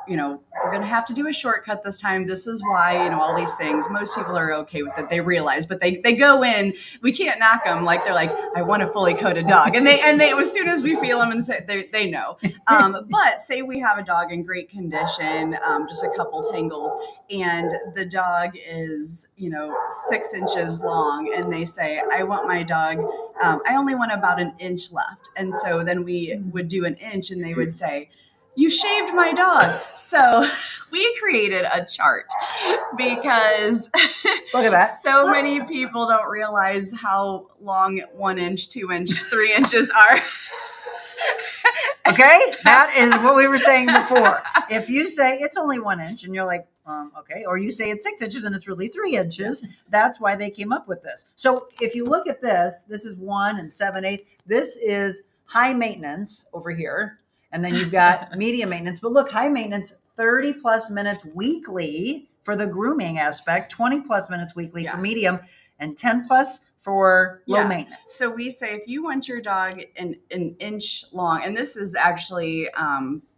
we're going to have to do a shortcut this time. This is why, all these things. Most people are okay with it. They realize, but they go in, we can't knock them. Like, they're like, I want a fully coated dog. And they, as soon as we feel them and say, they know. But say we have a dog in great condition, just a couple tangles, and the dog is, 6 inches long. And they say, I want my dog, I only want about an inch left. And so then we would do an inch, and they would say, you shaved my dog. So we created a chart because look at that. So many people don't realize how long 1 inch, 2 inch, 3 inches are. Okay. That is what we were saying before. If you say it's only 1 inch and you're like, okay, or you say it's 6 inches and it's really 3 inches, that's why they came up with this. So if you look at this is 1 and 7/8. This is high maintenance over here. And then you've got medium maintenance. But look, high maintenance, 30 plus minutes weekly for the grooming aspect, 20 plus minutes weekly for medium, and 10 plus for low maintenance. So we say if you want your dog an inch long, and this is actually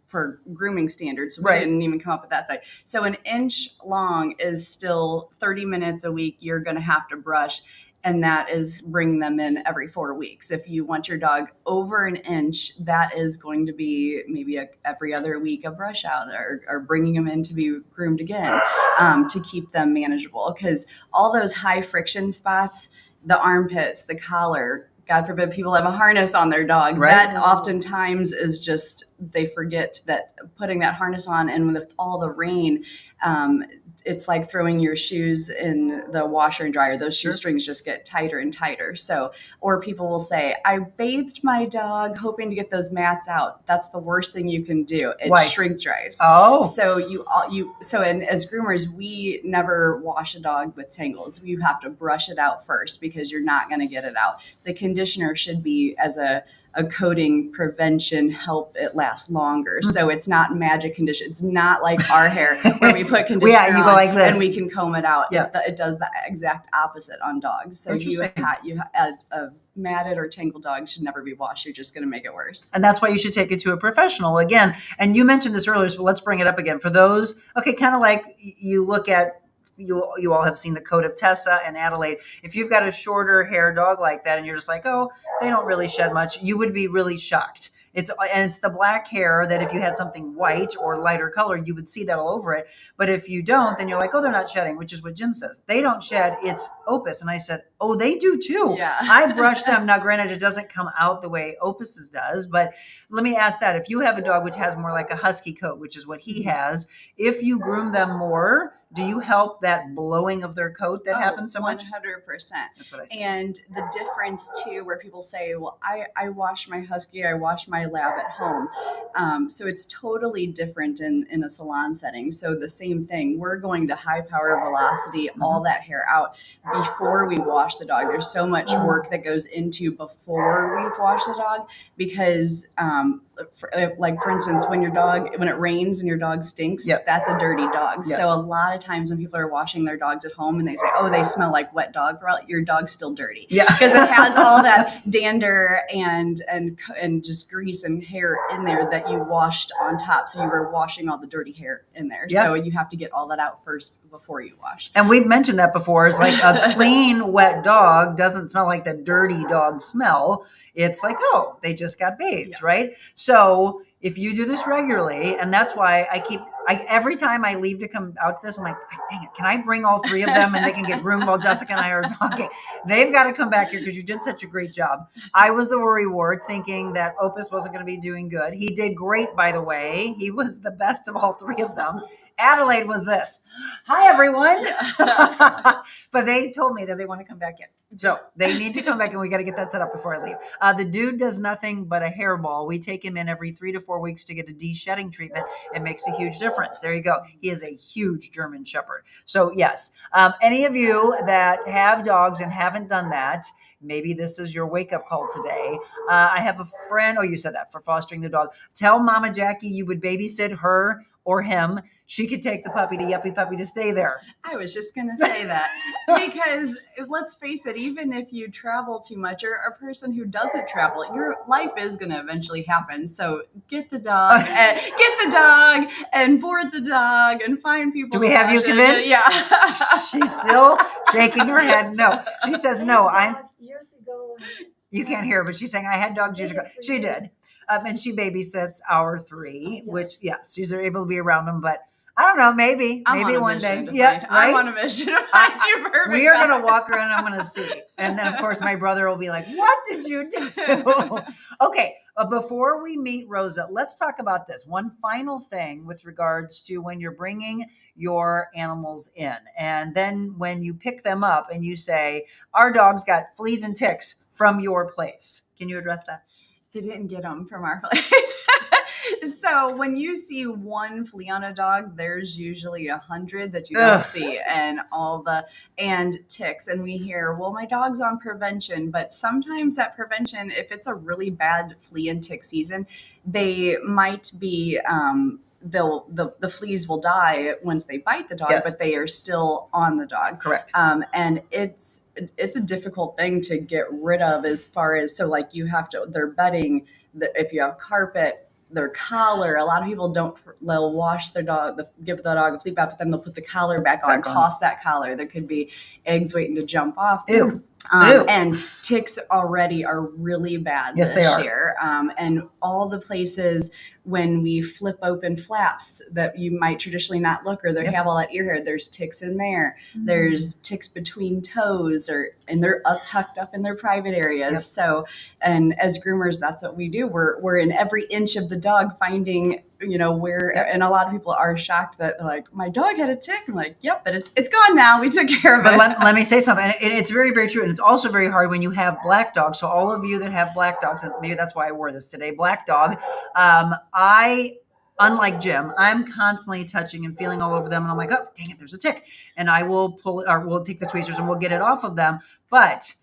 for grooming standards, so we didn't even come up with that side. So an inch long is still 30 minutes a week you're going to have to brush. And that is bringing them in every 4 weeks. If you want your dog over an inch, that is going to be maybe every other week a brush out, or bringing them in to be groomed again, to keep them manageable. Because all those high friction spots, the armpits, the collar, God forbid people have a harness on their dog. Right. That oftentimes is just, they forget that putting that harness on, and with all the rain, it's like throwing your shoes in the washer and dryer. Those shoestrings just get tighter and tighter. So, or people will say, I bathed my dog hoping to get those mats out. That's the worst thing you can do. It shrink dries. Oh. So and as groomers, we never wash a dog with tangles. You have to brush it out first because you're not going to get it out. The conditioner should be as a coating prevention, help it last longer. So it's not magic condition. It's not like our hair where we put conditioner you go like this and we can comb it out. Yeah. It does the exact opposite on dogs. So a matted or tangled dog should never be washed. You're just going to make it worse. And that's why you should take it to a professional again. And you mentioned this earlier, so let's bring it up again. For those, kind of like you look at, you all have seen the coat of Tessa and Adelaide. If you've got a shorter hair dog like that and you're just like, oh, they don't really shed much, you would be really shocked. It's the black hair that if you had something white or lighter color, you would see that all over it. But if you don't, then you're like, oh, they're not shedding, which is what Jim says. They don't shed. It's opus. And I said, oh, they do too. Yeah. I brush them. Now, granted, it doesn't come out the way opus's does, but let me ask that. If you have a dog which has more like a husky coat, which is what he has, if you groom them more, do you help that blowing of their coat that happens so much? 100%. That's what I said. And the difference too, where people say, well, I wash my husky, I wash my my lab at home. So it's totally different in a salon setting. So the same thing, we're going to high power velocity, all that hair out before we wash the dog. There's so much work that goes into before we've washed the dog, because for instance, when it rains and your dog stinks, that's a dirty dog. Yes. So a lot of times when people are washing their dogs at home and they say, oh, they smell like wet dog, well, your dog's still dirty. Yeah. Because it has all that dander and just grease and hair in there that you washed on top. So you were washing all the dirty hair in there. Yep. So you have to get all that out first before you wash. And we've mentioned that before. It's like a clean, wet dog doesn't smell like the dirty dog smell. It's like, oh, they just got bathed, right? So if you do this regularly, and that's why every time I leave to come out to this, I'm like, dang it, can I bring all three of them and they can get groomed while Jessica and I are talking? They've got to come back here because you did such a great job. I was the worry ward thinking that Opus wasn't going to be doing good. He did great, by the way. He was the best of all three of them. Adelaide was this. Hi, everyone. But they told me that they want to come back in. So they need to come back and we got to get that set up before I leave. The dude does nothing but a hairball. We take him in every 3 to 4 weeks to get a de-shedding treatment. It makes a huge difference. There you go. He is a huge German Shepherd. So yes, any of you that have dogs and haven't done that, maybe this is your wake-up call today. I have a friend, you said that, for fostering the dog. Tell Mama Jackie you would babysit her or him. She could take the puppy to Yuppy Puppy to stay there. I was just going to say that because let's face it, even if you travel too much or a person who doesn't travel, your life is going to eventually happen. So get the dog and board the dog and find people. Do we have you convinced? Yeah. She's still shaking her head. No, she says, no, years ago. You can't hear her, but she's saying, I had dogs years ago. She did. And she babysits our 3, which, yes, she's able to be around them, but I don't know, maybe one day. Yeah, I'm on a mission to find you perfect. We are going to walk around and I'm going to see. And then, of course, my brother will be like, what did you do? Okay, before we meet Rosa, let's talk about this. One final thing with regards to when you're bringing your animals in. And then when you pick them up and you say, our dog's got fleas and ticks from your place. Can you address that? They didn't get them from our place. So when you see one flea on a dog, there's usually 100 that you don't see, and ticks. And we hear, well, my dog's on prevention, but sometimes that prevention, if it's a really bad flea and tick season, they might be, the fleas will die once they bite the dog, but they are still on the dog. Correct. And it's a difficult thing to get rid of as far as, so like you have to, their bedding, if you have carpet, their collar. A lot of people they'll wash their dog, give the dog a flea bath, but then they'll put the collar back on, toss that collar. There could be eggs waiting to jump off. Ew. And ticks already are really bad this year. And all the places when we flip open flaps that you might traditionally not look, or they have all that ear hair, there's ticks in there. Mm-hmm. There's ticks between toes, and they're tucked up in their private areas. Yep. So, and as groomers, that's what we do. We're in every inch of the dog finding, where, and a lot of people are shocked that like, my dog had a tick. I'm like, yep, but it's gone now. We took care of it. But let me say something. It's very, very true. And it's also very hard when you have black dogs. So all of you that have black dogs, and maybe that's why I wore this today, black dog, unlike Jim, I'm constantly touching and feeling all over them. And I'm like, oh, dang it, there's a tick. And I will we'll take the tweezers and we'll get it off of them. But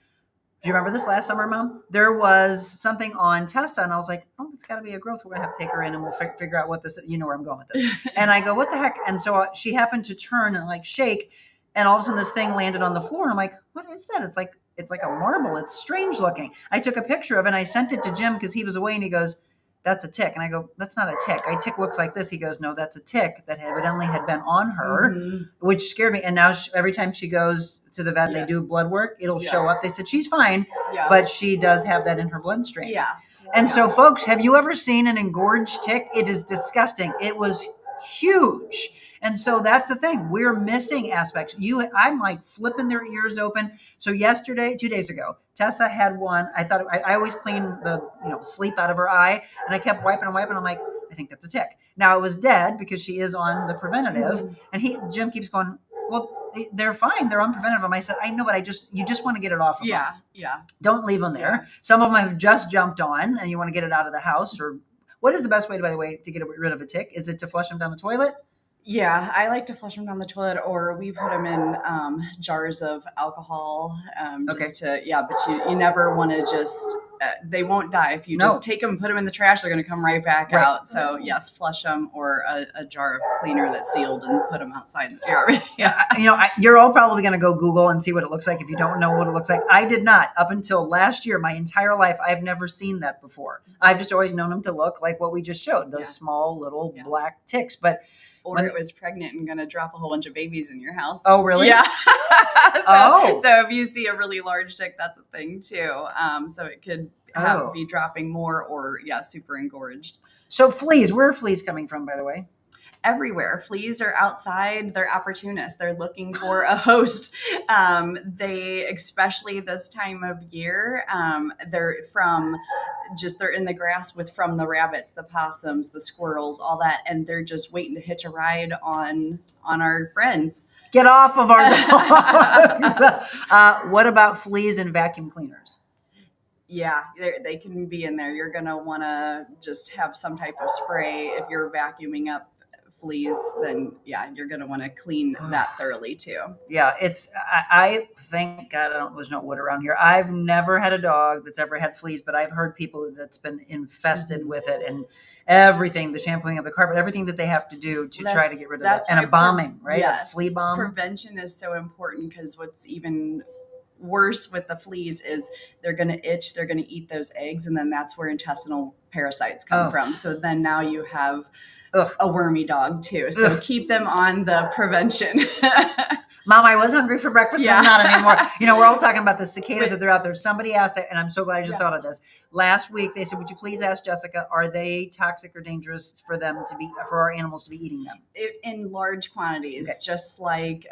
do you remember this last summer, Mom? There was something on Tessa, and I was like, oh, it's got to be a growth. We're going to have to take her in, and we'll figure out what this, you know where I'm going with this. And I go, what the heck? And so she happened to turn and like shake, and all of a sudden this thing landed on the floor. And I'm like, what is that? It's like a marble. It's strange looking. I took a picture of it, and I sent it to Jim because he was away, and he goes, that's a tick. And I go, that's not a tick. A tick looks like this. He goes, no, that's a tick that evidently had been on her, which scared me. And now every time she goes to the vet, they do blood work, it'll show up. They said she's fine, but she does have that in her bloodstream. Yeah. And so, folks, have you ever seen an engorged tick? It is disgusting. It was huge. And so that's the thing. We're missing aspects. I'm like flipping their ears open. So 2 days ago, Tessa had one. I thought I always clean the sleep out of her eye, and I kept wiping. I'm like, I think that's a tick. Now it was dead because she is on the preventative, and Jim keeps going, Well, they're fine. They're on preventative. I said, I know, but you just want to get it off of them. Yeah. Don't leave them there. Some of them have just jumped on and you want to get it out of the house. Or what is the best way, by the way, to get rid of a tick? Is it to flush them down the toilet? Yeah, I like to flush them down the toilet, or we put them in jars of alcohol. But you never want to just, they won't die. If you just take them, put them in the trash, they're going to come right back out. So yes, flush them, or a jar of cleaner that's sealed and put them outside the jar. You're all probably going to go Google and see what it looks like if you don't know what it looks like. I did not. Up until last year, my entire life, I've never seen that before. I've just always known them to look like what we just showed, those small little black ticks. But or it was pregnant and going to drop a whole bunch of babies in your house. Oh, really? Yeah. So if you see a really large tick, that's a thing too. So it could be dropping more, or super engorged. So fleas, where are fleas coming from, by the way? Everywhere. Fleas are outside. They're opportunists. They're looking for a host. They, especially this time of year, they're in the grass from the rabbits, the possums, the squirrels, all that. And they're just waiting to hitch a ride on our friends. Get off of our dogs. What about fleas and vacuum cleaners? Yeah, they can be in there. You're going to want to just have some type of spray. If you're vacuuming up fleas, then you're going to want to clean that thoroughly too. Yeah, I thank God there's no wood around here. I've never had a dog that's ever had fleas, but I've heard people that's been infested with it, and everything, the shampooing of the carpet, everything that they have to do to try to get rid of it. And a bombing, right? Yes, a flea bomb. Prevention is so important, because what's even worse with the fleas is they're going to itch, they're going to eat those eggs, and then that's where intestinal parasites come from. So then now you have a wormy dog too. So keep them on the prevention. Mom, I was hungry for breakfast, but I'm not anymore. We're all talking about the cicadas that are out there. Somebody asked, and I'm so glad I just thought of this. Last week, they said, would you please ask Jessica, are they toxic or dangerous for our animals to be eating them? In large quantities, just like,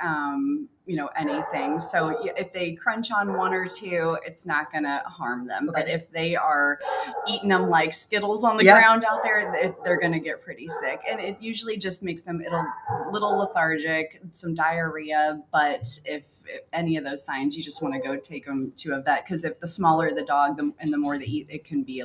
anything. So if they crunch on one or two, it's not going to harm them. But if they are eating them like Skittles on the ground out there, they're going to get pretty sick. And it usually just makes them a little lethargic, some diarrhea. But if any of those signs, you just want to go take them to a vet, because if the smaller the dog and the more they eat, it can be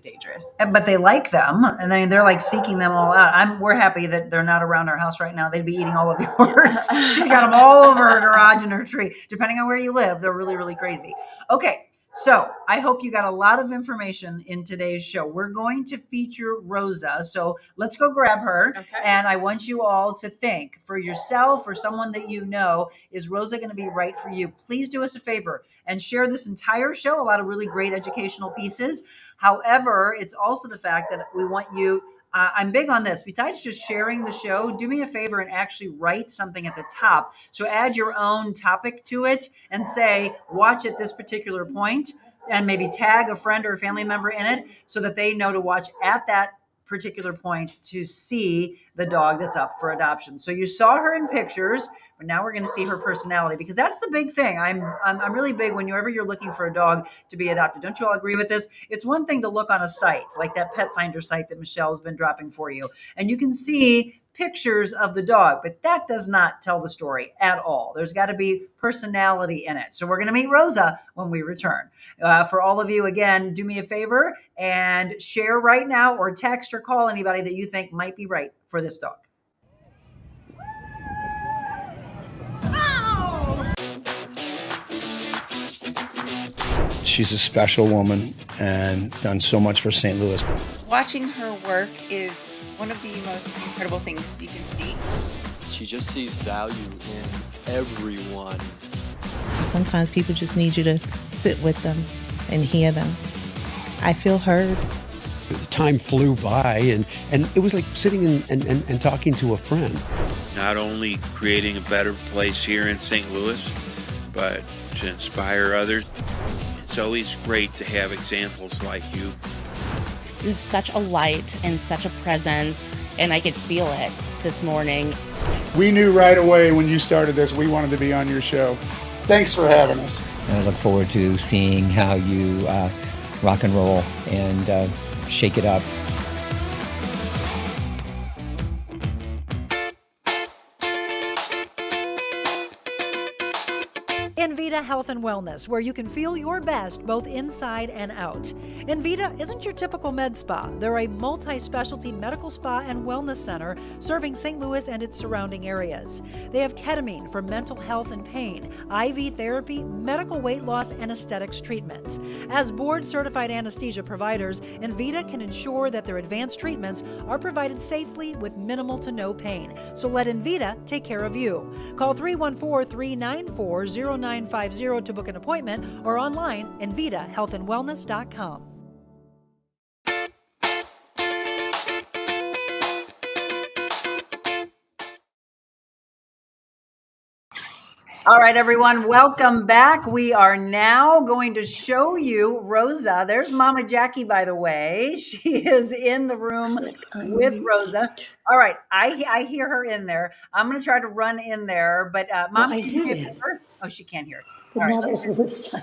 dangerous. But they like them, and then they're like seeking them all out. We're happy that they're not around our house right now. They'd be eating all of yours. She's got them all over her garage and her tree. Depending on where you live, they're really, really crazy. Okay. So I hope you got a lot of information in today's show. We're going to feature Rosa. So let's go grab her. Okay. And I want you all to think for yourself or someone that you know, is Rosa going to be right for you? Please do us a favor and share this entire show. A lot of really great educational pieces. However, it's also the fact that we want you, I'm big on this. Besides just sharing the show, do me a favor and actually write something at the top. So add your own topic to it and say, watch at this particular point, and maybe tag a friend or a family member in it so that they know to watch at that particular point to see the dog that's up for adoption. So you saw her in pictures, but now we're going to see her personality, because that's the big thing. I'm really big whenever you're looking for a dog to be adopted. Don't you all agree with this? It's one thing to look on a site like that Pet Finder site that Michelle has been dropping for you, and you can see pictures of the dog, but that does not tell the story at all. There's got to be personality in it. So we're going to meet Rosa when we return. For all of you, again, do me a favor and share right now, or text or call anybody that you think might be right for this dog. She's a special woman and done so much for St. Louis. Watching her work is one of the most incredible things you can see. She just sees value in everyone. Sometimes people just need you to sit with them and hear them. I feel heard. The time flew by, and it was like sitting and talking to a friend. Not only creating a better place here in St. Louis, but to inspire others. It's always great to have examples like you. You have such a light and such a presence, and I could feel it this morning. We knew right away when you started this, we wanted to be on your show. Thanks for having us. And I look forward to seeing how you rock and roll and shake it up. Envita Health and Wellness, where you can feel your best both inside and out. Envita isn't your typical med spa. They're a multi-specialty medical spa and wellness center serving St. Louis and its surrounding areas. They have ketamine for mental health and pain, IV therapy, medical weight loss, and aesthetics treatments. As board-certified anesthesia providers, Envita can ensure that their advanced treatments are provided safely with minimal to no pain. So let Envita take care of you. Call 314-394-0950 to book an appointment or online envitahealthandwellness.com. All right, everyone, welcome back. We are now going to show you Rosa. There's Mama Jackie, by the way. She is in the room with Rosa. All right, I hear her in there. I'm going to try to run in there, but Mom, I can you did hear it. her? Oh, she can't hear. But All right, now that's the first time.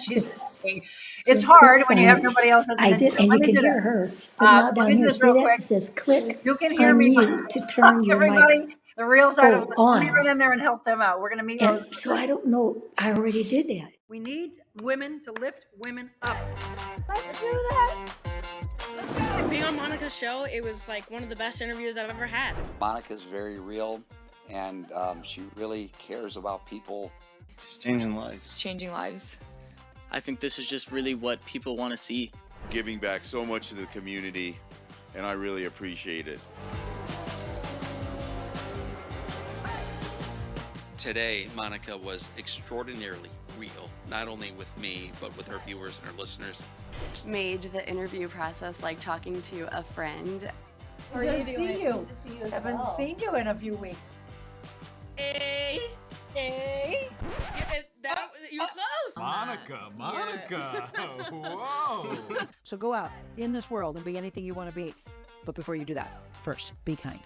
she's talking. It's hard when you have nobody else as an I did, intro. and Let you me can do hear this. her. But now Let me down do here, this see real that? quick. It says click You can hear me. unmute to turn your mic. Everybody, the real side of let me on. run in there and help them out. We're going to meet And Rosa. so I don't know. I already did that. We need women to lift women up. Let's do that. Let's go. Being on Monica's show, it was like one of the best interviews I've ever had. Monica's very real, and she really cares about people. She's changing lives. Changing lives. I think this is just really what people want to see. Giving back so much to the community, and I really appreciate it. Today, Monica was extraordinarily real, not only with me, but with her viewers and her listeners. Made the interview process like talking to a friend. How are you doing? See you. Haven't seen you in a few weeks. Hey. You're close. Monica. Whoa. So go out in this world and be anything you want to be. But before you do that, first, be kind.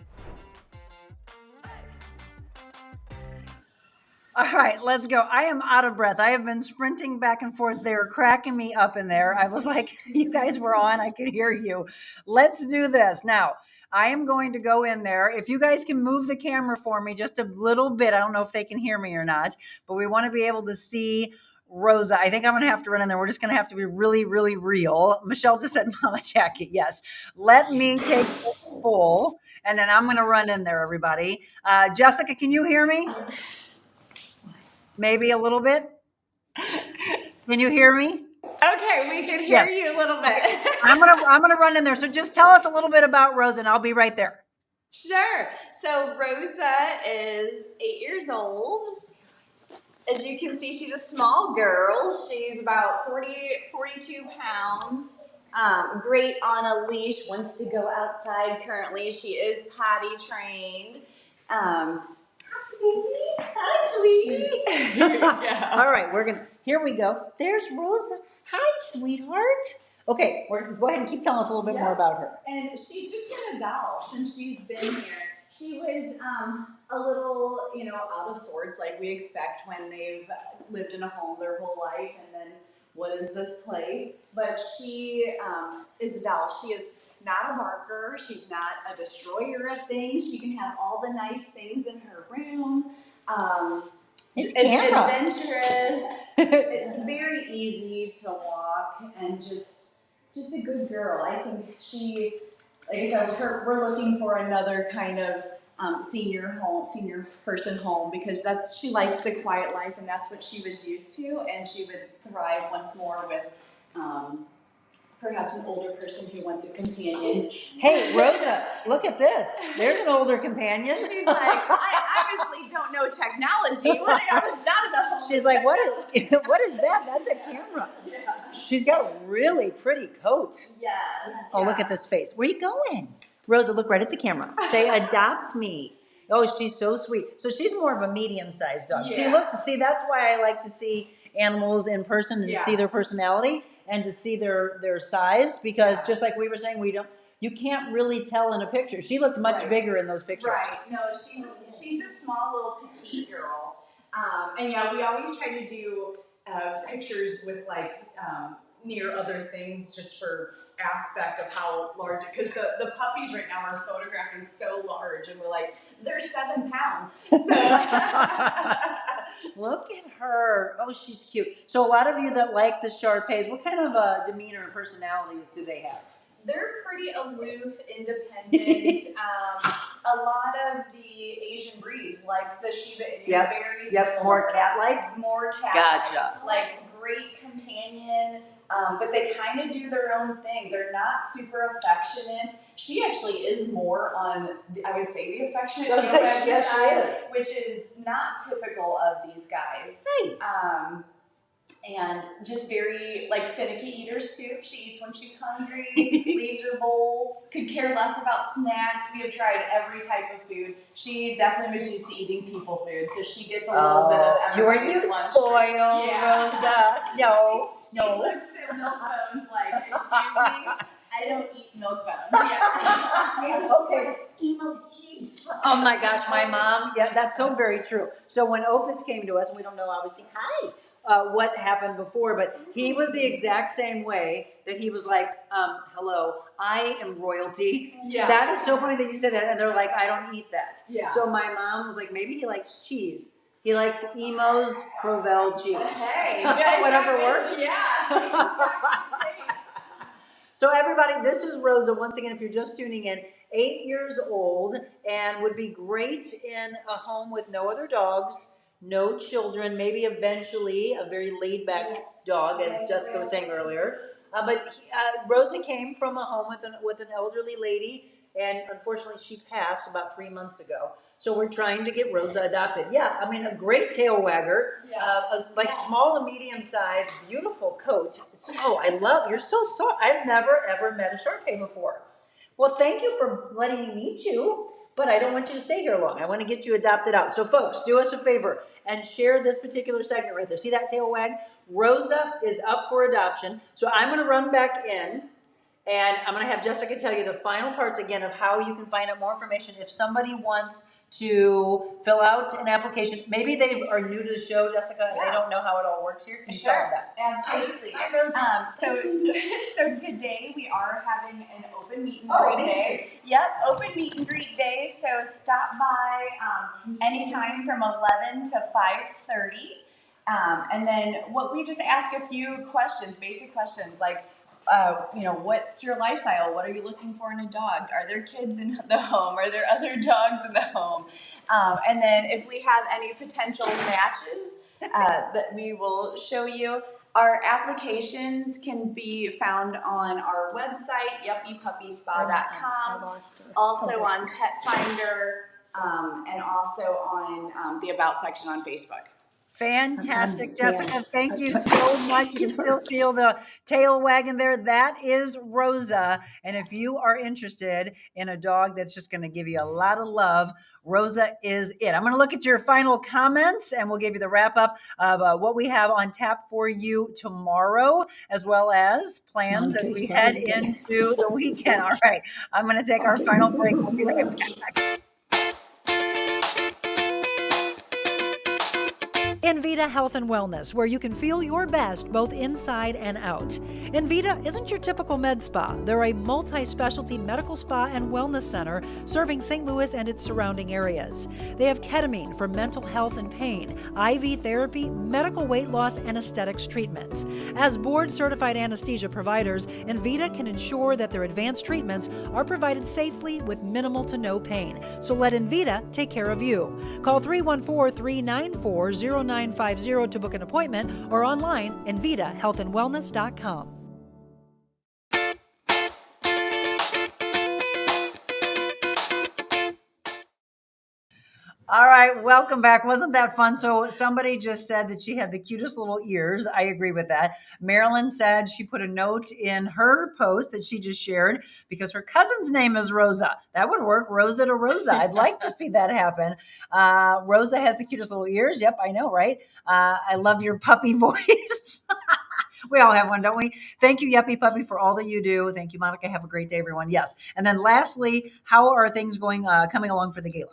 All right, let's go. I am out of breath. I have been sprinting back and forth. They were cracking me up in there. I was like, you guys were on. I could hear you. Let's do this. Now, I am going to go in there. If you guys can move the camera for me just a little bit. I don't know if they can hear me or not, but we want to be able to see Rosa. I think I'm going to have to run in there. We're just going to have to be really, really real. Michelle just said, Mama Jackie. Yes. Let me take the full, and then I'm going to run in there, everybody. Jessica, can you hear me? Maybe a little bit. Can you hear me? Okay, we can hear you a little bit. Okay. I'm gonna run in there. So just tell us a little bit about Rosa, and I'll be right there. Sure. So Rosa is 8 years old. As you can see, she's a small girl. She's about 42 pounds. Great on a leash, wants to go outside currently. She is potty trained. Hi, sweetie. All right, here we go. There's Rosa. Hi, sweetheart. Okay, go ahead and keep telling us a little bit more about her. And she's just been a doll since she's been here. She was a little, out of sorts, like we expect when they've lived in a home their whole life, and then what is this place? But she is a doll. She is not a barker. She's not a destroyer of things. She can have all the nice things in her room. Adventurous, very easy to walk, and just a good girl. I think she, like I said, we're looking for another kind of senior person home, because she likes the quiet life, and that's what she was used to, and she would thrive once more with perhaps an older person who wants a companion. Hey, Rosa, look at this. There's an older companion. She's like, I obviously don't know technology. I was not in a home. She's like, what is that? That's a camera. Yeah. She's got a really pretty coat. Yes. Oh, look at this face. Where are you going? Rosa, look right at the camera. Say, adopt me. Oh, she's so sweet. So she's more of a medium-sized dog. Yeah. That's why I like to see animals in person and see their personality and to see their size, because just like we were saying, you can't really tell in a picture. She looked much bigger in those pictures. Right. No, she's a small little petite girl. And we always try to do pictures with near other things, just for aspect of how large, because the puppies right now are photographing so large, and we're like, they're 7 pounds. So Look at her. her. Oh, she's cute. So a lot of you that like the Shar-Peis, what kind of demeanor and personalities do they have? They're pretty aloof, independent. A lot of the Asian breeds, like the Shiba Inu, very similar. More cat-like? More cat-like. Gotcha. Like great companion, but they kind of do their own thing. They're not super affectionate. She actually is more on, I would say, the affectionate side, which is not typical of these guys. And just very, like, finicky eaters, too. She eats when she's hungry, leaves her bowl, could care less about snacks. We have tried every type of food. She definitely was used to eating people food, so she gets a little bit of everybody's you were used spoiled, Rosa. No. She looks at milk bones like, excuse me, I don't eat milk bones. Okay. Oh my gosh, my mom. Yeah, that's so very true. So when Opus came to us, and we don't know, obviously, what happened before, but he was the exact same way that he was like, hello, I am royalty. Yeah. That is so funny that you said that. And they're like, I don't eat that. Yeah. So my mom was like, maybe he likes cheese. He likes Emo's Provel cheese. Hey, whatever works. Yeah. So everybody, this is Rosa. Once again, if you're just tuning in, 8 years old and would be great in a home with no other dogs, no children, maybe eventually a very laid-back dog, as Jessica was saying earlier. But Rosa came from a home with an elderly lady, and unfortunately she passed about 3 months ago. So we're trying to get Rosa adopted. Yeah, I mean, a great tail wagger, small to medium size, beautiful coat. I love, you're so soft. I've never, ever met a Shar-Pei before. Well, thank you for letting me meet you, but I don't want you to stay here long. I want to get you adopted out. So folks, do us a favor and share this particular segment right there. See that tail wag? Rosa is up for adoption. So I'm going to run back in, and I'm going to have Jessica tell you the final parts again of how you can find out more information if somebody wants to fill out an application. Maybe they are new to the show, Jessica, and they don't know how it all works here. Can you tell them that? Absolutely. So today we are having an open meet and greet day. Yep, open meet and greet day. So stop by anytime from 11 to 5:30. And then what we just ask a few questions, basic questions like, what's your lifestyle? What are you looking for in a dog? Are there kids in the home? Are there other dogs in the home? And then if we have any potential matches that we will show you. Our applications can be found on our website, yuppypuppyspa.com, also on Pet Finder, and also on the About section on Facebook. Fantastic, Jessica. Thank you so much. You can still see the tail wagging there. That is Rosa. And if you are interested in a dog that's just going to give you a lot of love, Rosa is it. I'm going to look at your final comments and we'll give you the wrap up of what we have on tap for you tomorrow, as well as plans as we head into the weekend. All right. I'm going to take our final break. We'll be right back. Envita Health and Wellness, where you can feel your best both inside and out. Envita isn't your typical med spa. They're a multi-specialty medical spa and wellness center serving St. Louis and its surrounding areas. They have ketamine for mental health and pain, IV therapy, medical weight loss, and aesthetics treatments. As board-certified anesthesia providers, Envita can ensure that their advanced treatments are provided safely with minimal to no pain. So let Envita take care of you. Call 314-394-0950 to book an appointment or online envitahealthandwellness.com. All right, welcome back. Wasn't that fun? So somebody just said that she had the cutest little ears. I agree with that. Marilyn said she put a note in her post that she just shared because her cousin's name is Rosa. That would work, Rosa to Rosa. I'd like to see that happen. Rosa has the cutest little ears. Yep, I know, right? I love your puppy voice. We all have one, don't we? Thank you, Yuppy Puppy, for all that you do. Thank you, Monica. Have a great day, everyone. Yes. And then lastly, how are things going, coming along for the gala?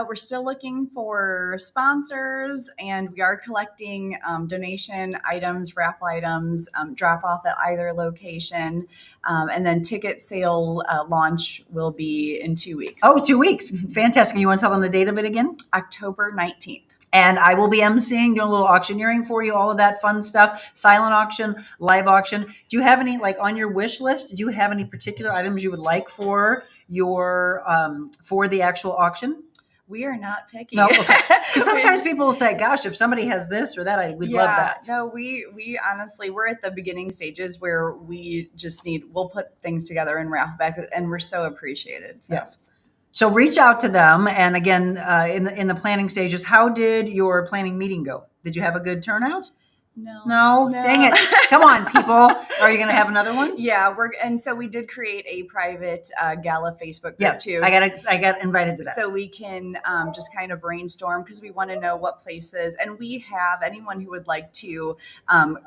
We're still looking for sponsors, and we are collecting donation items, raffle items, drop off at either location. And then ticket sale launch will be in 2 weeks. Oh, 2 weeks. Fantastic. You want to tell them the date of it again? October 19th. And I will be emceeing, doing a little auctioneering for you, all of that fun stuff, silent auction, live auction. Do you have any, like on your wish list, do you have any particular items you would like for your, for the actual auction? We are not picky. No, okay. Because sometimes people will say, gosh, if somebody has this or that, we'd love that. No, we honestly, we're at the beginning stages where we just we'll put things together and wrap back, and we're so appreciated. So. Yes. So reach out to them. And again, in the planning stages, how did your planning meeting go? Did you have a good turnout? No. Dang it. Come on, people. Are you going to have another one? Yeah, and so we did create a private gala Facebook group too. I got invited to that. So we can just kind of brainstorm, because we want to know what places, and we have anyone who would like to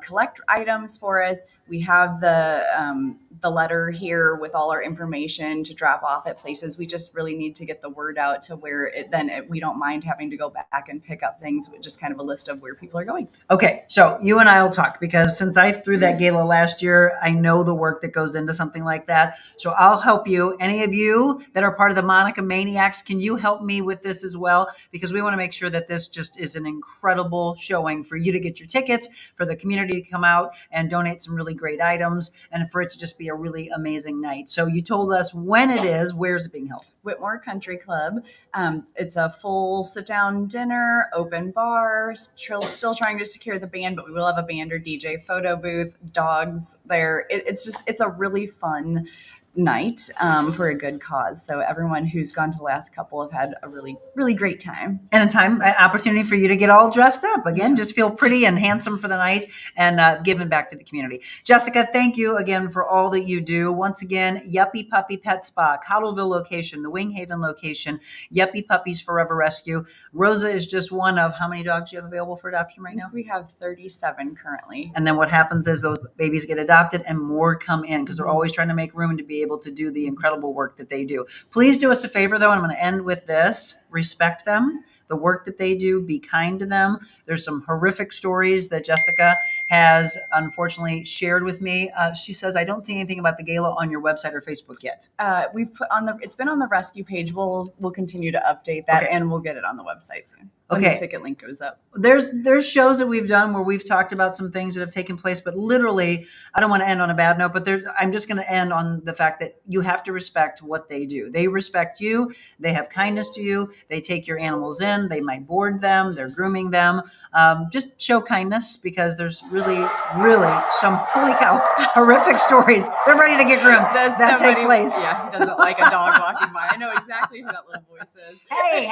collect items for us. We have the letter here with all our information to drop off at places. We just really need to get the word out to where we don't mind having to go back and pick up things with just kind of a list of where people are going. Okay, so you and I will talk, because since I threw that gala last year, I know the work that goes into something like that. So I'll help you. Any of you that are part of the Monica Maniacs, can you help me with this as well? Because we want to make sure that this just is an incredible showing for you to get your tickets, for the community to come out and donate some really great items, and for it to just be a really amazing night. So you told us when it is. Where's it being held? Whitmore Country Club. It's a full sit-down dinner, open bar, still trying to secure the band, but we will have a band or DJ, photo booth, dogs there. It's a really fun night for a good cause. So everyone who's gone to the last couple have had a really, really great time. And an opportunity for you to get all dressed up. Again, just feel pretty and handsome for the night, and giving back to the community. Jessica, thank you again for all that you do. Once again, Yuppy Puppy Pet Spa, Cottleville location, the Wing Haven location, Yuppy Puppies Forever Rescue. Rosa is just one of how many dogs you have available for adoption right now? We have 37 currently. And then what happens is those babies get adopted and more come in, because they're always trying to make room to be able to do the incredible work that they do. Please do us a favor, though, and I'm going to end with this. Respect them, the work that they do. Be kind to them. There's some horrific stories that Jessica has unfortunately shared with me. She says, I don't see anything about the gala on your website or Facebook yet. We've put it's been on the rescue page. We'll continue to update that, and we'll get it on the website soon. When the ticket link goes up. There's shows that we've done where we've talked about some things that have taken place, but literally, I don't want to end on a bad note, but I'm just going to end on the fact that you have to respect what they do. They respect you. They have kindness to you. They take your animals in. They might board them. They're grooming them. Just show kindness, because there's really, really some, holy cow, horrific stories. They're ready to get groomed. That take place. Yeah, he doesn't like a dog walking by. I know exactly who that little voice is. Hey,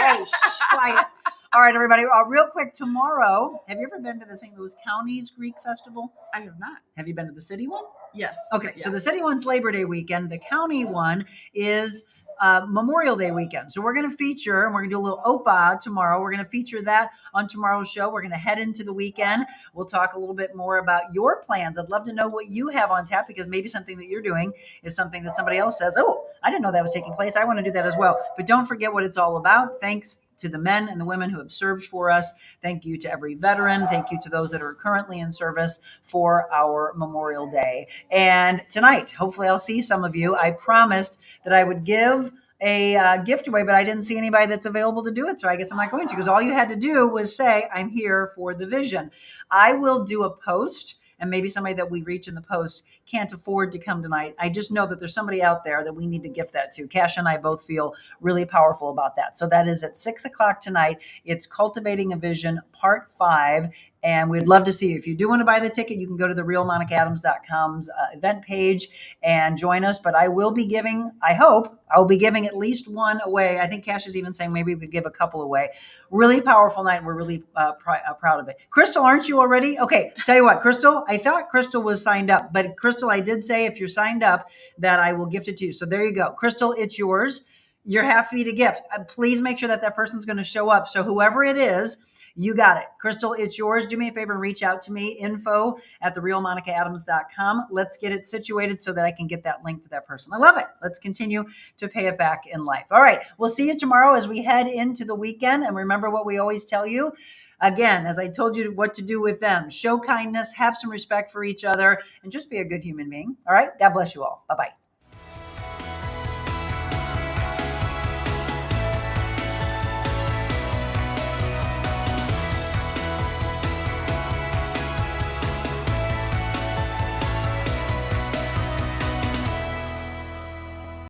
quiet. All right, everybody. Real quick, tomorrow, have you ever been to the St. Louis County's Greek Festival? I have not. Have you been to the city one? Yes. Okay, so the city one's Labor Day weekend. The county one is Memorial Day weekend. So we're going to feature, and we're going to do a little OPA tomorrow. We're going to feature that on tomorrow's show. We're going to head into the weekend. We'll talk a little bit more about your plans. I'd love to know what you have on tap, because maybe something that you're doing is something that somebody else says, oh, I didn't know that was taking place. I want to do that as well. But don't forget what it's all about. Thanks to the men and the women who have served for us. Thank you to every veteran. Thank you to those that are currently in service for our Memorial Day. And tonight, hopefully I'll see some of you. I promised that I would give a gift away, but I didn't see anybody that's available to do it. So I guess I'm not going to, because all you had to do was say, I'm here for the vision. I will do a post, and maybe somebody that we reach in the post can't afford to come tonight. I just know that there's somebody out there that we need to gift that to. Cash and I both feel really powerful about that. So that is at 6:00 tonight. It's Cultivating a Vision, Part 5. And we'd love to see you. If you do want to buy the ticket, you can go to TheRealMonicaAdams.com's event page and join us. But I will be giving, I hope, I'll be giving at least one away. I think Cash is even saying maybe we give a couple away. Really powerful night. We're really proud of it. Crystal, aren't you already? Okay, tell you what, Crystal, I thought Crystal was signed up. But Crystal, I did say if you're signed up that I will gift it to you. So there you go. Crystal, it's yours. You're happy to gift. Please make sure that person's going to show up. So whoever it is, you got it. Crystal, it's yours. Do me a favor and reach out to me, info@TheRealMonicaAdams.com. Let's get it situated so that I can get that link to that person. I love it. Let's continue to pay it back in life. All right. We'll see you tomorrow as we head into the weekend. And remember what we always tell you. Again, as I told you what to do with them, show kindness, have some respect for each other, and just be a good human being. All right. God bless you all. Bye-bye.